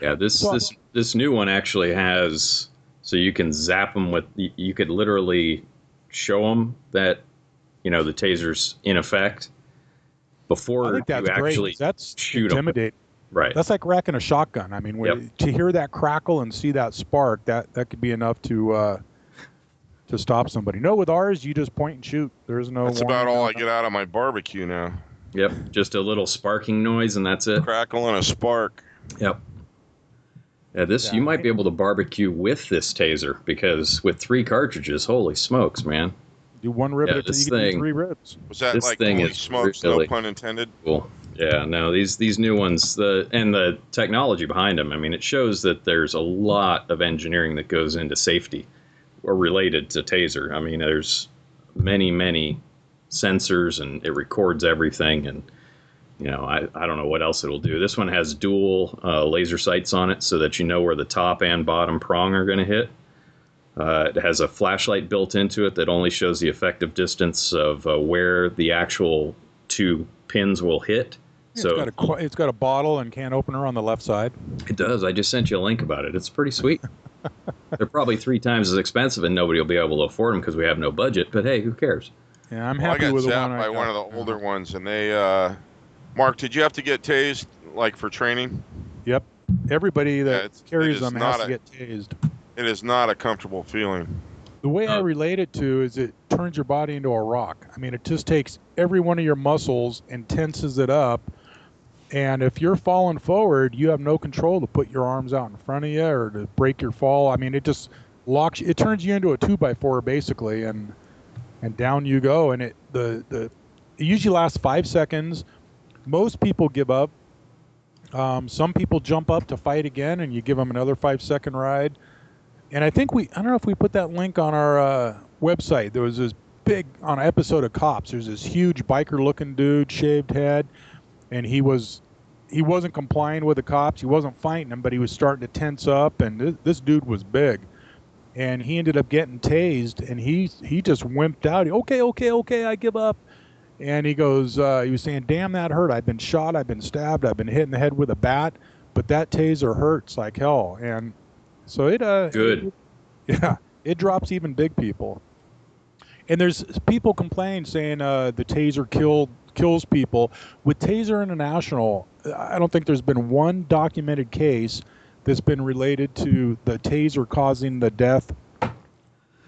Yeah, this new one actually has, so you can zap them with, you could literally show them that, the taser's in effect before I think that's you actually great. That's shoot intimidating. Right. That's like racking a shotgun. I mean, to hear that crackle and see that spark, that could be enough to stop somebody. No, with ours, you just point and shoot. There's no. That's about all I get out of my barbecue now. Yep, just a little sparking noise, and that's it. Crackle and a spark. Yep. Yeah, you might be able to barbecue with this taser, because with 3 cartridges, holy smokes, man. Do 1 rib at a time, you can do 3 ribs. Was that like holy smokes, no pun intended? Cool. Yeah, no, these new ones, the technology behind them, I mean, it shows that there's a lot of engineering that goes into safety or related to taser. I mean, there's many, many sensors, and it records everything, and I don't know what else it'll do. This one has dual laser sights on it, so that you know where the top and bottom prong are going to hit. It has a flashlight built into it that only shows the effective distance of where the actual 2 pins will hit. So it's got a bottle and can opener on the left side. It does. I just sent you a link about it. It's pretty sweet. They're probably 3 times as expensive, and nobody will be able to afford them because we have no budget. But hey, who cares? Yeah, I'm happy with the one I got zapped by one of the older ones, and they. Mark, did you have to get tased, like, for training? Yep. Everybody that carries them has to get tased. It is not a comfortable feeling. The way I relate it to is it turns your body into a rock. I mean, it just takes every one of your muscles and tenses it up. And if you're falling forward, you have no control to put your arms out in front of you or to break your fall. I mean, it just locks. It turns you into a 2x4 basically, and down you go. And it usually lasts 5 seconds. Most people give up. Some people jump up to fight again, and you give them another 5-second ride. And I think I don't know if we put that link on our website. There was this on an episode of Cops, there's this huge biker-looking dude, shaved head, and he wasn't complying with the cops. He wasn't fighting them, but he was starting to tense up, and this dude was big. And he ended up getting tased, and he just wimped out. Okay, I give up. And he goes, he was saying, damn, that hurt. I've been shot, I've been stabbed, I've been hit in the head with a bat, but that taser hurts like hell. And so it drops even big people. And there's people complaining, saying the taser kills people. With Taser International, I don't think there's been one documented case that's been related to the taser causing the death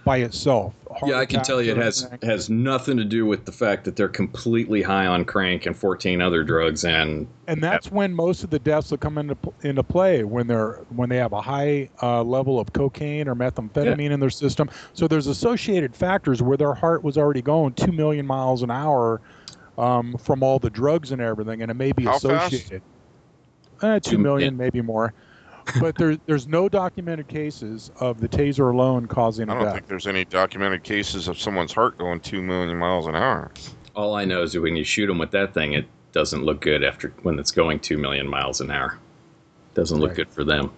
by itself. Yeah, I can tell you it has nothing to do with the fact that they're completely high on crank and 14 other drugs, and that's when most of the deaths will come into play, when they have a high level of cocaine or methamphetamine in their system. So there's associated factors where their heart was already going 2 million miles an hour from all the drugs and everything, and it may be associated. 2 million, maybe more. But there's no documented cases of the taser alone causing a death. I don't think there's any documented cases of someone's heart going 2 million miles an hour. All I know is that when you shoot them with that thing, it doesn't look good when it's going 2 million miles an hour. It doesn't look good for them.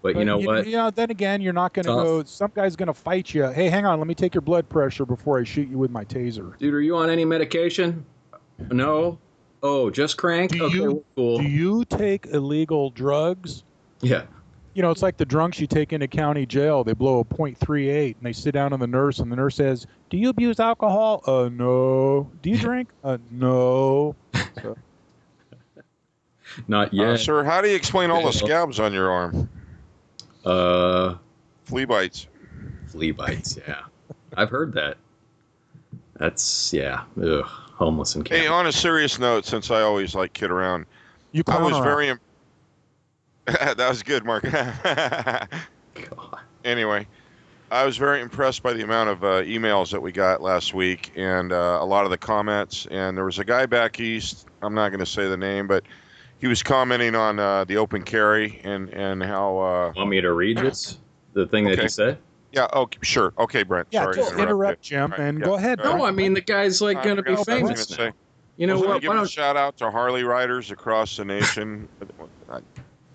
But you know what? Yeah, then again, you're not going to go. Some guy's going to fight you. Hey, hang on, let me take your blood pressure before I shoot you with my taser. Dude, are you on any medication? No. Oh, just crank? Cool. Do you take illegal drugs? Yeah. It's like the drunks you take into county jail. They blow a .38, and they sit down on the nurse, and the nurse says, do you abuse alcohol? No. Do you drink? No. So. Not yet. Sir, how do you explain all the scabs on your arm? Flea bites. Flea bites, yeah. I've heard that. That's, yeah. Ugh, homeless in Canada. Hey, on a serious note, since I always kid around, I was very... That was good, Mark. God. Anyway, I was very impressed by the amount of emails that we got last week, and a lot of the comments. And there was a guy back east, I'm not going to say the name, but he was commenting on the open carry and how... Want me to read this? The thing that he said? Yeah. Okay. Sure. Okay, Brent. Yeah, Sorry just to interrupt you. Jim Right, and yeah. go ahead. No, Brent. I mean the guy's like going to be I forgot what I was famous gonna now. say. You know Wasn't what? I giving a shout out to Harley riders across the nation?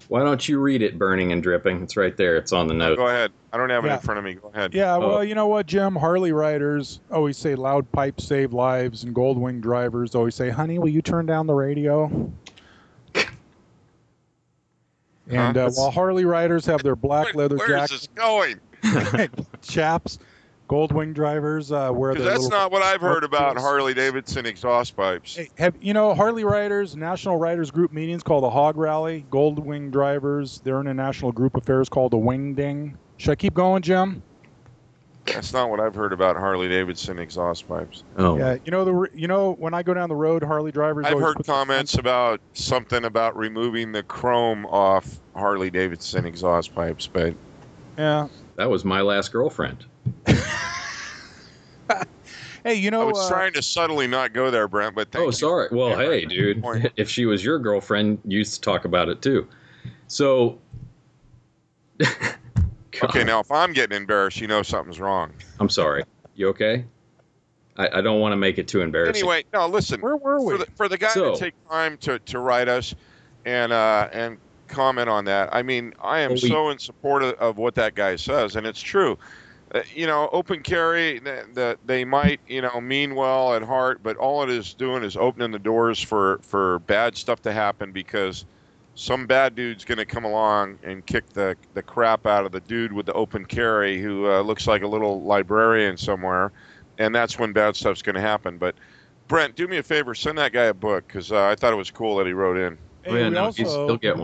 Why don't you read it, Burning and Dripping? It's right there. It's on the note. Go ahead. I don't have it Yeah. in front of me. Go ahead. Yeah, well, you know what, Jim? Harley riders always say loud pipes save lives, and Goldwing drivers always say, honey, will you turn down the radio? And while Harley riders have their black leather Where's jackets, this going? chaps, Goldwing drivers wear their Because that's not what I've heard about shoes. Harley Davidson exhaust pipes. Hey, Harley riders, National Riders Group meetings called the Hog Rally, Goldwing drivers, they're in a national group affairs called the Wing Ding. Should I keep going, Jim? That's not what I've heard about Harley Davidson exhaust pipes. Oh, yeah. When I go down the road, Harley drivers. I've heard comments about something about removing the chrome off Harley Davidson exhaust pipes, but yeah, that was my last girlfriend. Hey, I was trying to subtly not go there, Brent. But thank you. Sorry. Well, hey, dude, if she was your girlfriend, you used to talk about it too. So. Okay, now if I'm getting embarrassed, you know something's wrong. I'm sorry. You okay? I don't want to make it too embarrassing. Anyway, no, listen. Where were we? For the guy to take time to write us and comment on that, I mean, I am so in support of what that guy says, and it's true. Open carry, they might, mean well at heart, but all it is doing is opening the doors for bad stuff to happen because some bad dude's going to come along and kick the crap out of the dude with the open carry who looks like a little librarian somewhere, and that's when bad stuff's going to happen. But, Brent, do me a favor, send that guy a book because I thought it was cool that he wrote in. Hey, we got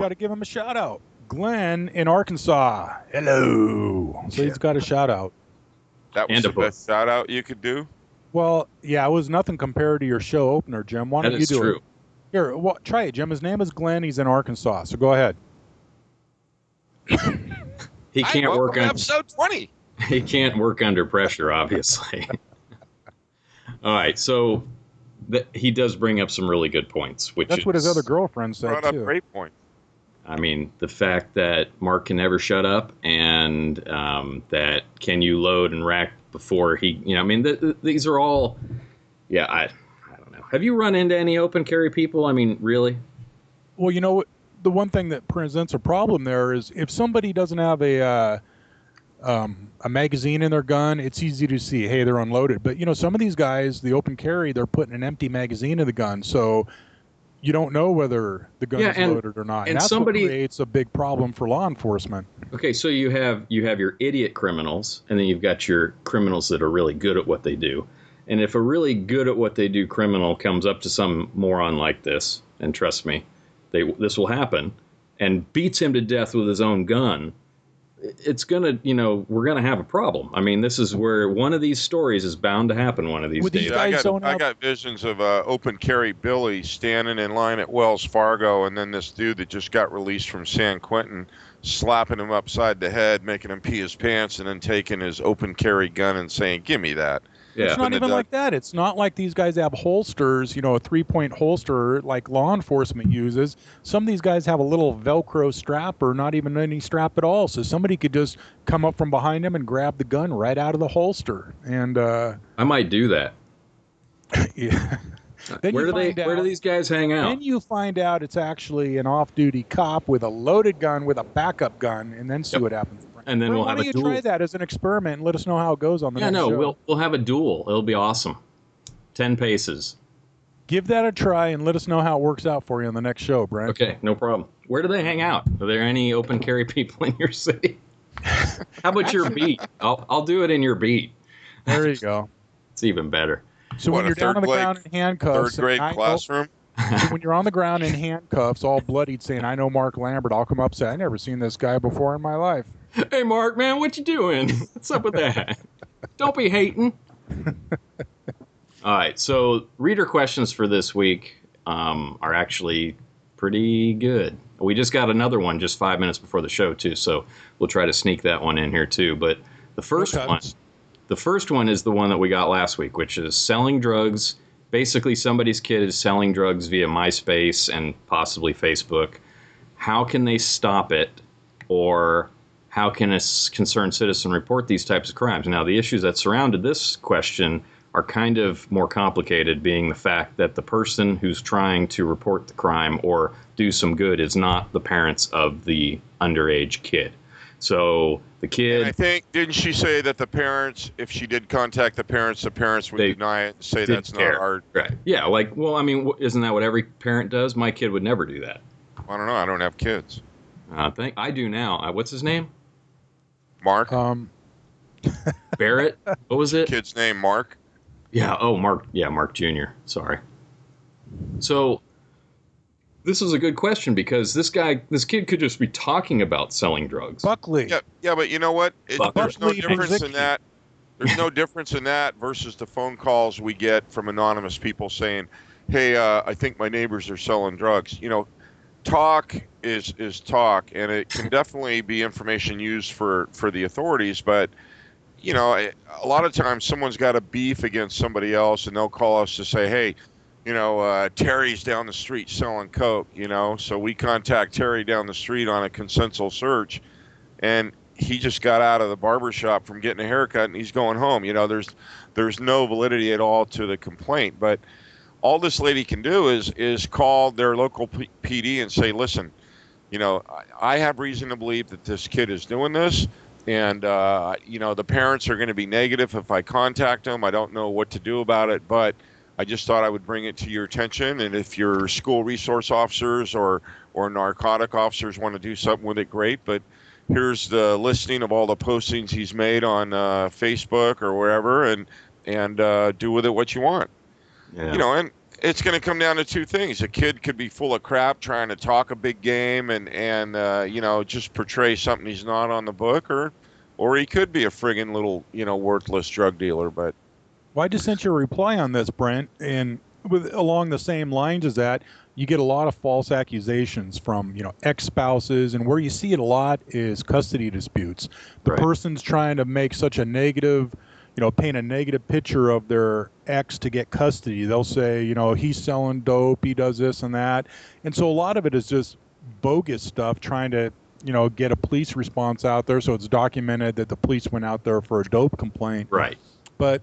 to give him a shout out. Glenn in Arkansas. Hello. So he's got a shout out. That was the best shout out you could do? Well, yeah, it was nothing compared to your show opener, Jim. Why don't you do it? Here, try it, Jim. His name is Glenn. He's in Arkansas. So go ahead. He can't work on episode 20. He can't work under pressure, obviously. All right, so he does bring up some really good points. That's what his other girlfriend said, brought up great points. I mean, the fact that Mark can never shut up and that can you load and rack before he, these are all, I don't know. Have you run into any open carry people? I mean, really? Well, the one thing that presents a problem there is if somebody doesn't have a magazine in their gun, it's easy to see, hey, they're unloaded. But, some of these guys, the open carry, they're putting an empty magazine in the gun. So you don't know whether the gun is loaded or not. And that's what creates a big problem for law enforcement. Okay, so you have your idiot criminals, and then you've got your criminals that are really good at what they do. And if a really good at what they do criminal comes up to some moron like this, and trust me, this will happen, and beats him to death with his own gun, it's gonna, we're gonna have a problem. I mean, this is where one of these stories is bound to happen one of these days. I got visions of open carry Billy standing in line at Wells Fargo, and then this dude that just got released from San Quentin slapping him upside the head, making him pee his pants, and then taking his open carry gun and saying, "Give me that." Yeah. It's not even like that. It's not like these guys have holsters, a 3-point holster like law enforcement uses. Some of these guys have a little Velcro strap or not even any strap at all. So somebody could just come up from behind them and grab the gun right out of the holster. And I might do that. Yeah. Where do these guys hang out? Then you find out it's actually an off-duty cop with a loaded gun with a backup gun, and then see what happens. And then we'll have a duel. Why don't you try that as an experiment and let us know how it goes on the next show? We'll have a duel. It'll be awesome. 10 paces. Give that a try and let us know how it works out for you on the next show, Brent. Okay, no problem. Where do they hang out? Are there any open carry people in your city? How about your beat? I'll do it in your beat. There you go. It's even better. So when you're down on the ground in handcuffs, third grade classroom. So when you're on the ground in handcuffs, all bloodied, saying, "I know Mark Lambert," I'll come up and say, "I never seen this guy before in my life." Hey, Mark, man, what you doing? What's up with that? Don't be hating. All right, so reader questions for this week are actually pretty good. We just got another one just 5 minutes before the show, too, so we'll try to sneak that one in here, too. But the first one is the one that we got last week, which is selling drugs. Basically, somebody's kid is selling drugs via MySpace and possibly Facebook. How can they stop it, or how can a concerned citizen report these types of crimes? Now, the issues that surrounded this question are kind of more complicated, being the fact that the person who's trying to report the crime or do some good is not the parents of the underage kid. So the kid... And I think, didn't she say that the parents, if she did contact the parents would deny it and say that's not our... Right. Yeah, like, well, I mean, isn't that what every parent does? My kid would never do that. I don't know. I don't have kids. I do now. What's his name? Mark? Barrett? What was it? Kid's name, Mark? Yeah, Mark. Yeah, Mark Jr. Sorry. So this is a good question because this kid could just be talking about selling drugs. Buckley. Yeah, but you know what? There's no difference in that. There's no difference in that versus the phone calls we get from anonymous people saying, "Hey, I think my neighbors are selling drugs." You know, talk is talk, and it can definitely be information used for the authorities, but you know, a lot of times someone's got a beef against somebody else and they'll call us to say, hey, you know, Terry's down the street selling coke, you know, so we contact Terry down the street on a consensual search, and he just got out of the barber shop from getting a haircut and he's going home. You know, there's no validity at all to the complaint, but all this lady can do is call their local PD and say, listen, you know, I have reason to believe that this kid is doing this. And, you know, the parents are going to be negative if I contact them. I don't know what to do about it, but I just thought I would bring it to your attention. And if your school resource officers or narcotic officers want to do something with it, great. But here's the listing of all the postings he's made on Facebook or wherever, and do with it what you want. Yeah. You know, and it's going to come down to two things. A kid could be full of crap trying to talk a big game and you know, just portray something he's not on the book, or he could be a friggin' little, you know, worthless drug dealer. But well, I just sent you a reply on this, Brent, and along the same lines as that, you get a lot of false accusations from, you know, ex-spouses, and where you see it a lot is custody disputes. The person's trying to make such a negative, you know, paint a negative picture of their ex to get custody. They'll say, you know, he's selling dope, he does this and that. And so a lot of it is just bogus stuff trying to, you know, get a police response out there so it's documented that the police went out there for a dope complaint. Right. But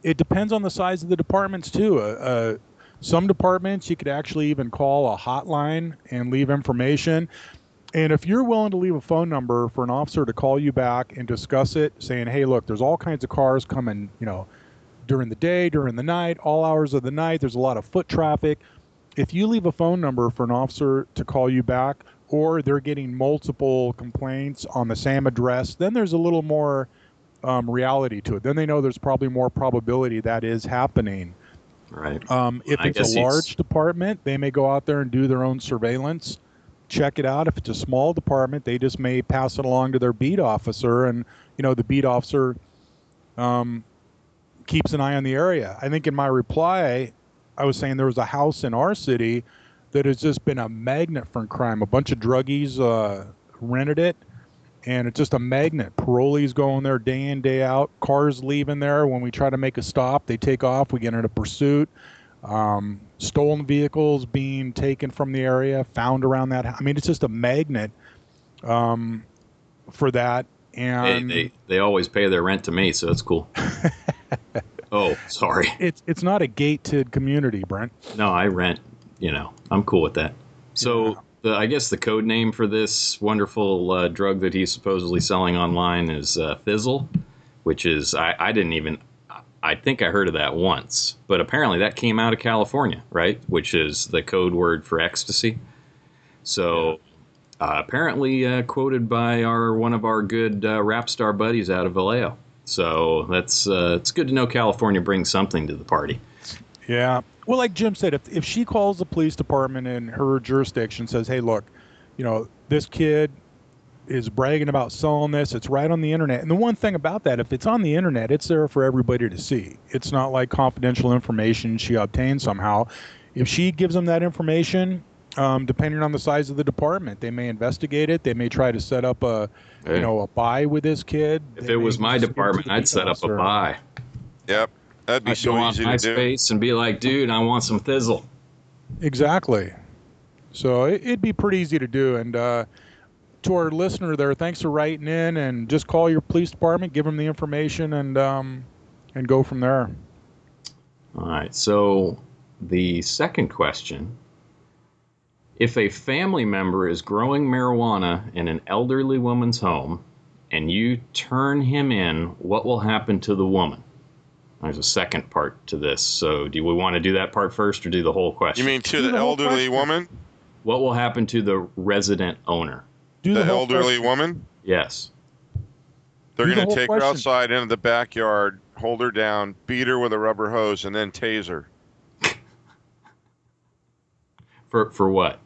it depends on the size of the departments too. Some departments you could actually even call a hotline and leave information. And if you're willing to leave a phone number for an officer to call you back and discuss it, saying, hey, look, there's all kinds of cars coming, you know, during the day, during the night, all hours of the night, there's a lot of foot traffic. If you leave a phone number for an officer to call you back, or they're getting multiple complaints on the same address, then there's a little more reality to it. Then they know there's probably more probability that is happening. Right. If it's a large department, they may go out there and do their own surveillance. Check it out. If it's a small department, they just may pass it along to their beat officer, and you know the beat officer keeps an eye on the area. I think in my reply, I was saying there was a house in our city that has just been a magnet for crime. A bunch of druggies rented it, and it's just a magnet. Parolees going there day in, day out. Cars leaving there. When we try to make a stop, they take off. We get in a pursuit. Stolen vehicles being taken from the area, found around that. I mean, it's just a magnet for that. And they always pay their rent to me, so it's cool. Oh, sorry. It's not a gated community, Brent. No, I rent. You know, I'm cool with that. So I guess the code name for this wonderful drug that he's supposedly selling online is Fizzle, which is I didn't even. I think I heard of that once, but apparently that came out of California, right? Which is the code word for ecstasy. So apparently quoted by one of our good rap star buddies out of Vallejo. So that's it's good to know California brings something to the party. Yeah. Well, like Jim said, if she calls the police department in her jurisdiction, says, hey, look, you know, this kid is bragging about selling this. It's right on the internet. And the one thing about that, if it's on the internet, it's there for everybody to see. It's not like confidential information she obtained somehow. If she gives them that information, depending on the size of the department, they may investigate it. They may try to set up a buy with this kid. If it was my department, I'd set up a buy. Yep. That'd be so easy to do. MySpace and be like, dude, I want some Fizzle. Exactly. So it'd be pretty easy to do. And to our listener there. Thanks for writing in, and just call your police department, give them the information, and go from there. All right. So the second question: if a family member is growing marijuana in an elderly woman's home, and you turn him in, what will happen to the woman? There's a second part to this. So do we want to do that part first or do the whole question? You mean to the elderly woman? What will happen to the resident owner? The elderly woman? Yes. They're going to take her outside into the backyard, hold her down, beat her with a rubber hose, and then tase her. For what?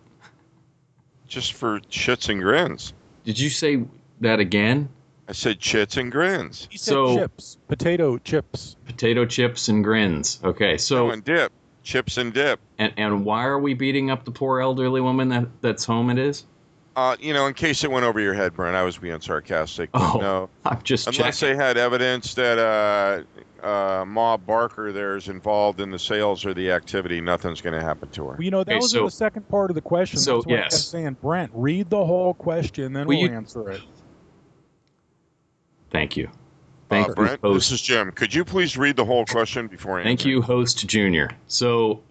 Just for shits and grins. Did you say that again? I said shits and grins. He said chips. Potato chips. Potato chips and grins. Okay, so... Oh, and dip. Chips and dip. And why are we beating up the poor elderly woman that's home it is? In case it went over your head, Brent, I was being sarcastic. Oh, no, I'm just unless checking. They had evidence that Ma Barker there is involved in the sales or the activity, nothing's going to happen to her. Well, that was in the second part of the question. So, that's what I kept saying, Brent, read the whole question, then we'll answer it. Thank you. Thank you, Brent. This is Jim. Could you please read the whole question before answering? Thank you, host Junior. So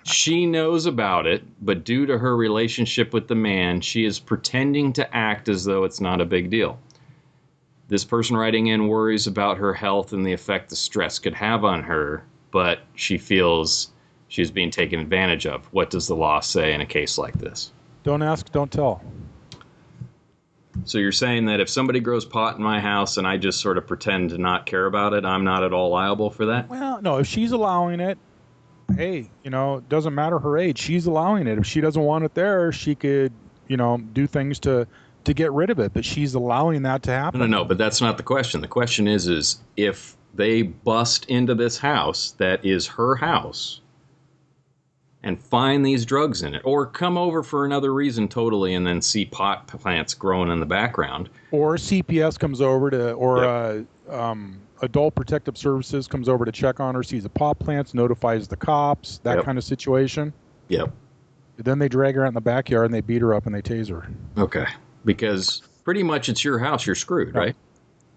she knows about it, but due to her relationship with the man, she is pretending to act as though it's not a big deal. This person writing in worries about her health and the effect the stress could have on her, but she feels she's being taken advantage of. What does the law say in a case like this? Don't ask, don't tell. So you're saying that if somebody grows pot in my house and I just sort of pretend to not care about it, I'm not at all liable for that? Well, no, if she's allowing it, hey, it doesn't matter her age. She's allowing it. If she doesn't want it there, she could, do things to get rid of it. But she's allowing that to happen. No, but that's not the question. The question is if they bust into this house that is her house and find these drugs in it, or come over for another reason totally and then see pot plants growing in the background. Or CPS comes over Adult Protective Services comes over to check on her, sees the pot plants, notifies the cops, that kind of situation. Yep. Then they drag her out in the backyard and they beat her up and they tase her. Okay. Because pretty much it's your house, you're screwed, right?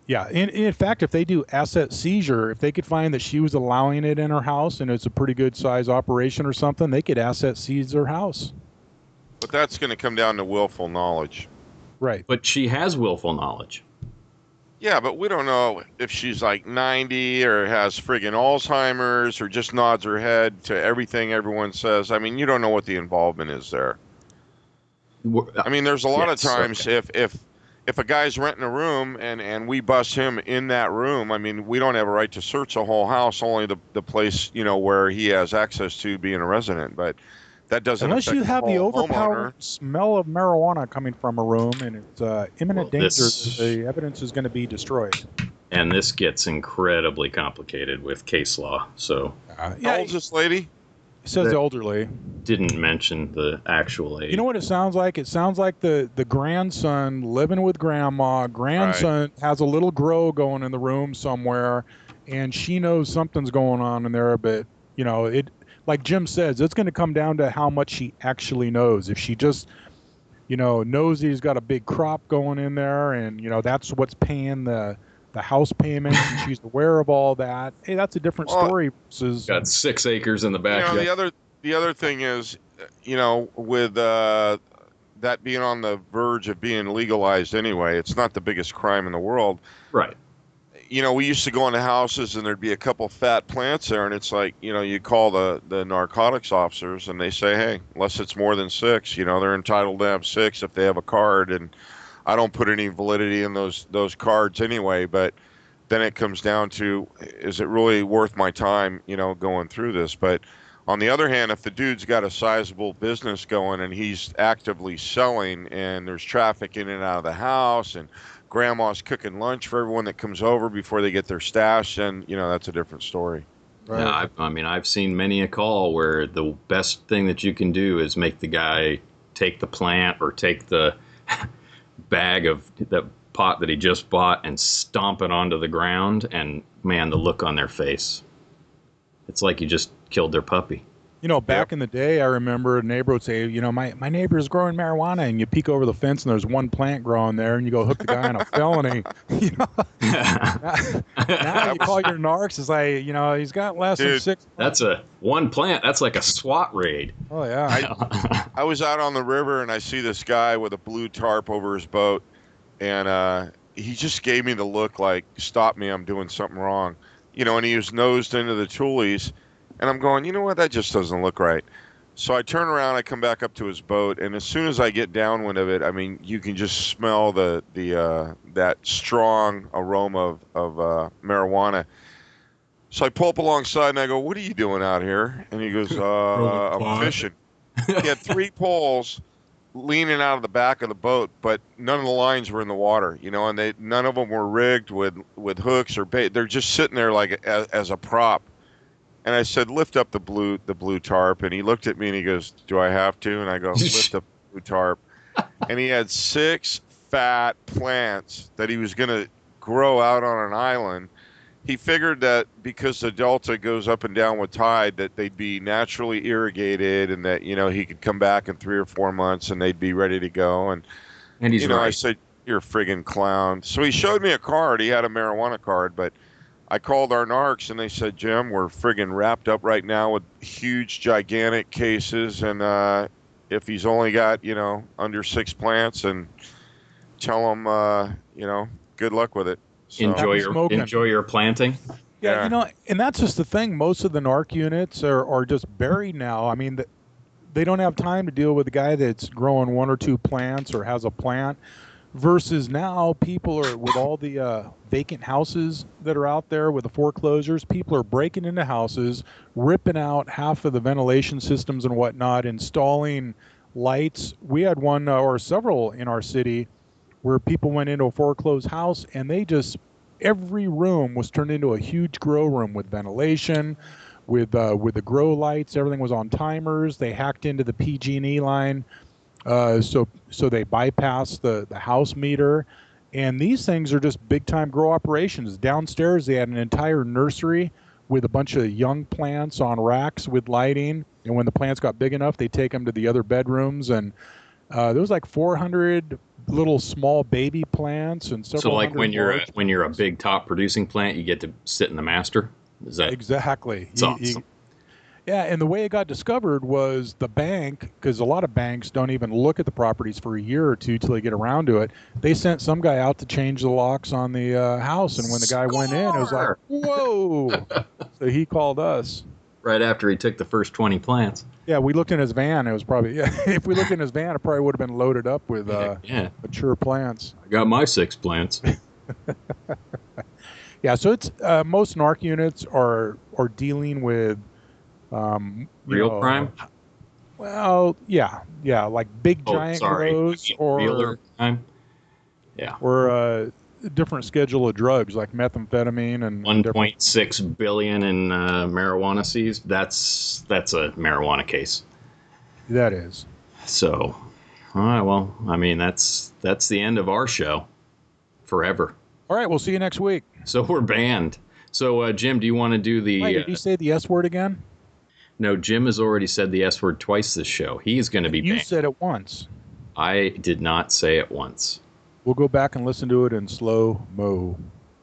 Yeah. In fact, if they do asset seizure, if they could find that she was allowing it in her house and it's a pretty good size operation or something, they could asset seize her house. But that's going to come down to willful knowledge. Right. But she has willful knowledge. Yeah, but we don't know if she's like 90 or has friggin' Alzheimer's or just nods her head to everything everyone says. I mean, you don't know what the involvement is there. I mean, there's a lot of times if a guy's renting a room and we bust him in that room, I mean, we don't have a right to search the whole house, only the place, where he has access to being a resident. But that doesn't unless affect you have the overpowering homeowner. Smell of marijuana coming from a room and it's imminent danger, the evidence is going to be destroyed. And this gets incredibly complicated with case law. So how old is this lady? It says elderly. Didn't mention the actual age. You know what it sounds like? It sounds like the grandson living with grandma. Grandson has a little grow going in the room somewhere, and she knows something's going on in there. But it, like Jim says, it's going to come down to how much she actually knows. If she just, knows he's got a big crop going in there, and that's what's paying the house payment, and she's aware of all that. Hey, that's a different story. Versus got 6 acres in the back. The other thing is, with that being on the verge of being legalized anyway, it's not the biggest crime in the world. Right. We used to go into houses and there'd be a couple fat plants there, and it's like, you call the narcotics officers and they say, hey, unless it's more than 6, they're entitled to have 6 if they have a card, and I don't put any validity in those cards anyway. But then it comes down to, is it really worth my time, going through this? But on the other hand, if the dude's got a sizable business going and he's actively selling and there's traffic in and out of the house and grandma's cooking lunch for everyone that comes over before they get their stash, then, that's a different story. Right. Yeah, I've seen many a call where the best thing that you can do is make the guy take the plant or take the bag of the pot that he just bought and stomp it onto the ground, and man, the look on their face, it's like you just killed their puppy. Back in the day, I remember a neighbor would say, my neighbor is growing marijuana, and you peek over the fence and there's one plant growing there, and you go hook the guy on a felony. Now you call your narcs, it's like, he's got less than 6 months. That's one plant. That's like a SWAT raid. Oh, yeah. I was out on the river, and I see this guy with a blue tarp over his boat, and he just gave me the look like, stop me, I'm doing something wrong. And he was nosed into the tulies. And I'm going, you know what? That just doesn't look right. So I turn around, I come back up to his boat, and as soon as I get downwind of it, I mean, you can just smell that strong aroma of marijuana. So I pull up alongside, and I go, what are you doing out here? And he goes, I'm fishing. He had 3 poles leaning out of the back of the boat, but none of the lines were in the water, and none of them were rigged with hooks or bait. They're just sitting there like as a prop. And I said, lift up the blue tarp. And he looked at me and he goes, do I have to? And I go, lift up the blue tarp. And he had 6 fat plants that he was going to grow out on an island. He figured that because the delta goes up and down with tide, that they'd be naturally irrigated and that, he could come back in 3 or 4 months and they'd be ready to go. And he's right. I said, you're a friggin' clown. So he showed me a card. He had a marijuana card, but I called our narcs and they said, Jim, we're friggin' wrapped up right now with huge, gigantic cases. And if he's only got, under 6 plants, and tell him, good luck with it. So, enjoy your planting. Yeah, and that's just the thing. Most of the narc units are just buried now. I mean, they don't have time to deal with the guy that's growing 1 or 2 plants or has a plant. Versus now, people are, with all the vacant houses that are out there with the foreclosures, people are breaking into houses, ripping out half of the ventilation systems and whatnot, installing lights. We had one or several in our city where people went into a foreclosed house and every room was turned into a huge grow room with ventilation, with the grow lights. Everything was on timers. They hacked into the PG&E line. So they bypass the house meter, and these things are just big time grow operations. Downstairs they had an entire nursery with a bunch of young plants on racks with lighting, and when the plants got big enough, they take them to the other bedrooms, and there was like 400 little small baby plants and several. So like when you're a big top producing plant, you get to sit in the master. Is that exactly? Awesome. Yeah, and the way it got discovered was the bank, because a lot of banks don't even look at the properties for a year or two till they get around to it. They sent some guy out to change the locks on the house, and when the guy went in, it was like, whoa! So he called us. Right after he took the first 20 plants. Yeah, we looked in his van. It was probably, if we looked in his van, it probably would have been loaded up with mature plants. I got my 6 plants. Yeah, so it's most narc units are dealing with real crime. Well, yeah, like big giant grows or crime. Yeah, or a different schedule of drugs like methamphetamine and 1.6 billion in marijuana seized. That's a marijuana case. That is. So, all right. Well, I mean that's the end of our show. Forever. All right, we'll see you next week. So we're banned. So Jim, do you want to do the? Wait, did you say the S word again? No, Jim has already said the S word twice this show. He's going to be banned. You said it once. I did not say it once. We'll go back and listen to it in slow-mo.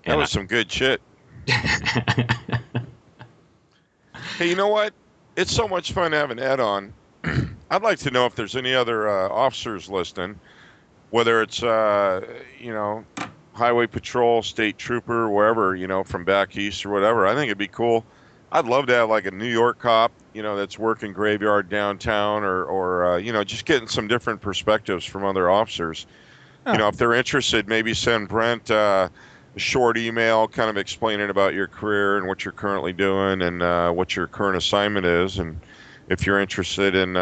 That was some good shit. Hey, you know what? It's so much fun having Ed on. I'd like to know if there's any other officers listening, whether it's, highway patrol, state trooper, wherever, from back east or whatever. I think it'd be cool. I'd love to have like a New York cop, that's working graveyard downtown or just getting some different perspectives from other officers. Huh. If they're interested, maybe send Brent a short email kind of explaining about your career and what you're currently doing and what your current assignment is. And if you're interested in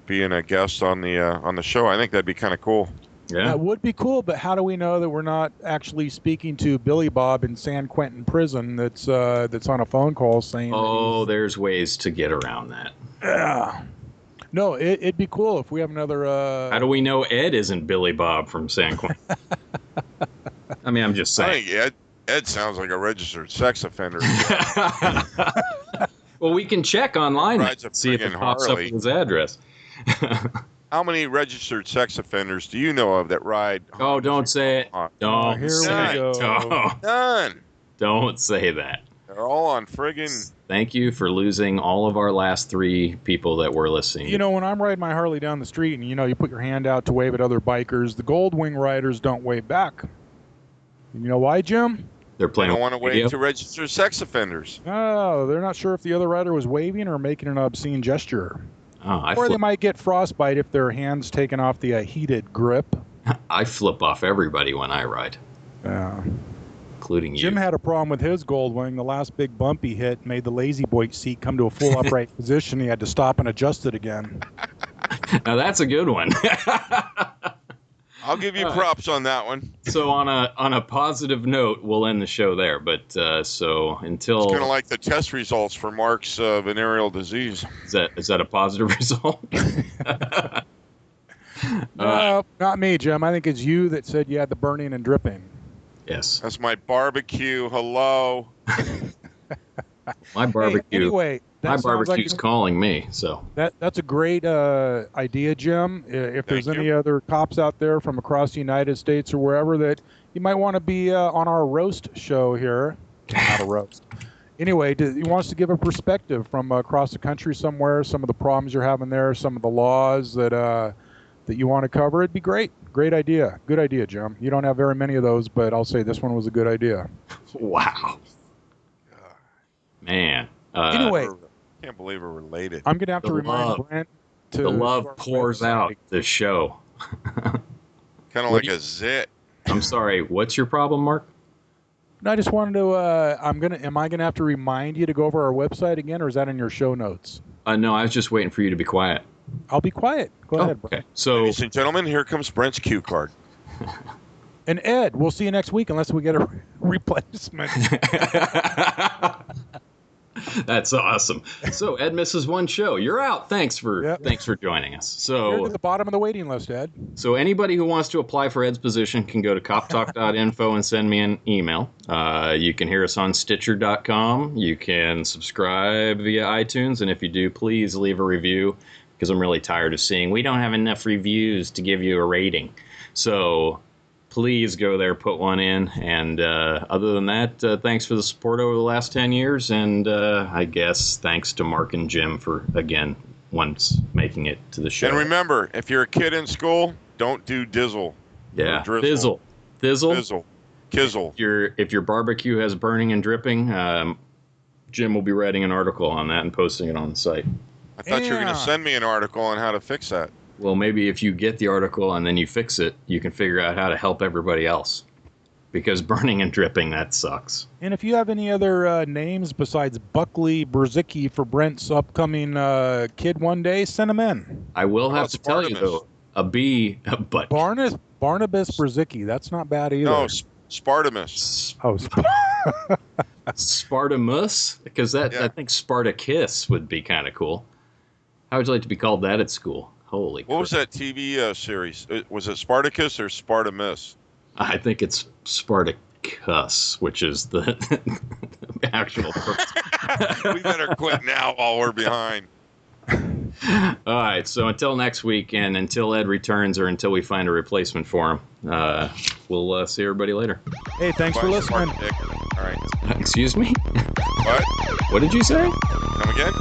being a guest on the show, I think that'd be kind of cool. Yeah, that would be cool, but how do we know that we're not actually speaking to Billy Bob in San Quentin prison that's on a phone call saying... Oh, there's ways to get around that. Yeah. No, it'd be cool if we have another... How do we know Ed isn't Billy Bob from San Quentin? I mean, I'm just saying. I think Ed sounds like a registered sex offender. Well, we can check online Rides a and see if it friggin' pops up Harley. with his address. How many registered sex offenders do you know of that ride? Oh, don't say it. Don't here say we it. go. None. Don't say that. They're all on friggin'. Thank you for losing all of our last 3 people that were listening. You know, when I'm riding my Harley down the street and, you put your hand out to wave at other bikers, the Gold Wing riders don't wave back. And you know why, Jim? They're They playing. don't want to wait to register sex offenders. Oh, they're not sure if the other rider was waving or making an obscene gesture. Oh, Or they might get frostbite if their hand's taken off the heated grip. I flip off everybody when I ride, Yeah. including you. Jim had a problem with his Gold Wing. The last big bump he hit made the lazy boy seat come to a full upright position. He had to stop and adjust it again. Now that's a good one. I'll give you props on that one. So on a positive note, we'll end the show there. But so until It's kind of like the test results for Mark's venereal disease. is that a positive result? No, not me, Jim. I think it's you that said you had the burning and dripping. Yes. That's my barbecue. Hello. My barbecue. Hey, anyway, my barbecue's calling me. So that's a great idea, Jim. If there's any other cops out there from across the United States or wherever that you might want to be on our roast show here, not a roast. Anyway, he wants to give a perspective from across the country somewhere, some of the problems you're having there, some of the laws that you want to cover. It'd be great. Great idea. Good idea, Jim. You don't have very many of those, but I'll say this one was a good idea. Wow. Man. Anyway. Can't believe we're related. I'm going to have to remind Brent to... The love pours out the show. Kind of like a zit. I'm sorry. What's your problem, Mark? No, I just wanted to... Am I going to have to remind you to go over our website again, or is that in your show notes? No, I was just waiting for you to be quiet. I'll be quiet. Go ahead, Brent. Okay. So, ladies and gentlemen, here comes Brent's cue card. And Ed, we'll see you next week unless we get a replacement. That's awesome. So Ed misses one show. You're out. Thanks for joining us. So you're at the bottom of the waiting list, Ed. So anybody who wants to apply for Ed's position can go to CopTalk.info and send me an email. You can hear us on Stitcher.com. You can subscribe via iTunes, and if you do, please leave a review because I'm really tired of seeing we don't have enough reviews to give you a rating. So please go there, put one in, and other than that, thanks for the support over the last 10 years, and I guess thanks to Mark and Jim for, again, once making it to the show. And remember, if you're a kid in school, don't do dizzle. Yeah, drizzle. Thizzle. Kizzle. If your barbecue has burning and dripping, Jim will be writing an article on that and posting it on the site. I thought you were going to send me an article on how to fix that. Well, maybe if you get the article and then you fix it, you can figure out how to help everybody else. Because burning and dripping, that sucks. And if you have any other names besides Buckley Brzezicki for Brent's upcoming kid one day, send them in. I will have to tell you, though, but Barnabas Brzezicki, that's not bad either. No, Spartamus. Oh, Spartamus? Because I think Spartacus would be kind of cool. How would you like to be called that at school? Holy crap. What was that TV series? Was it Spartacus or Spartamus? I think it's Spartacus, which is the actual person. We better quit now while we're behind. All right, so until next week and until Ed returns or until we find a replacement for him, we'll see everybody later. Hey, thanks for listening. All right. Excuse me? What? What did you say? Come again?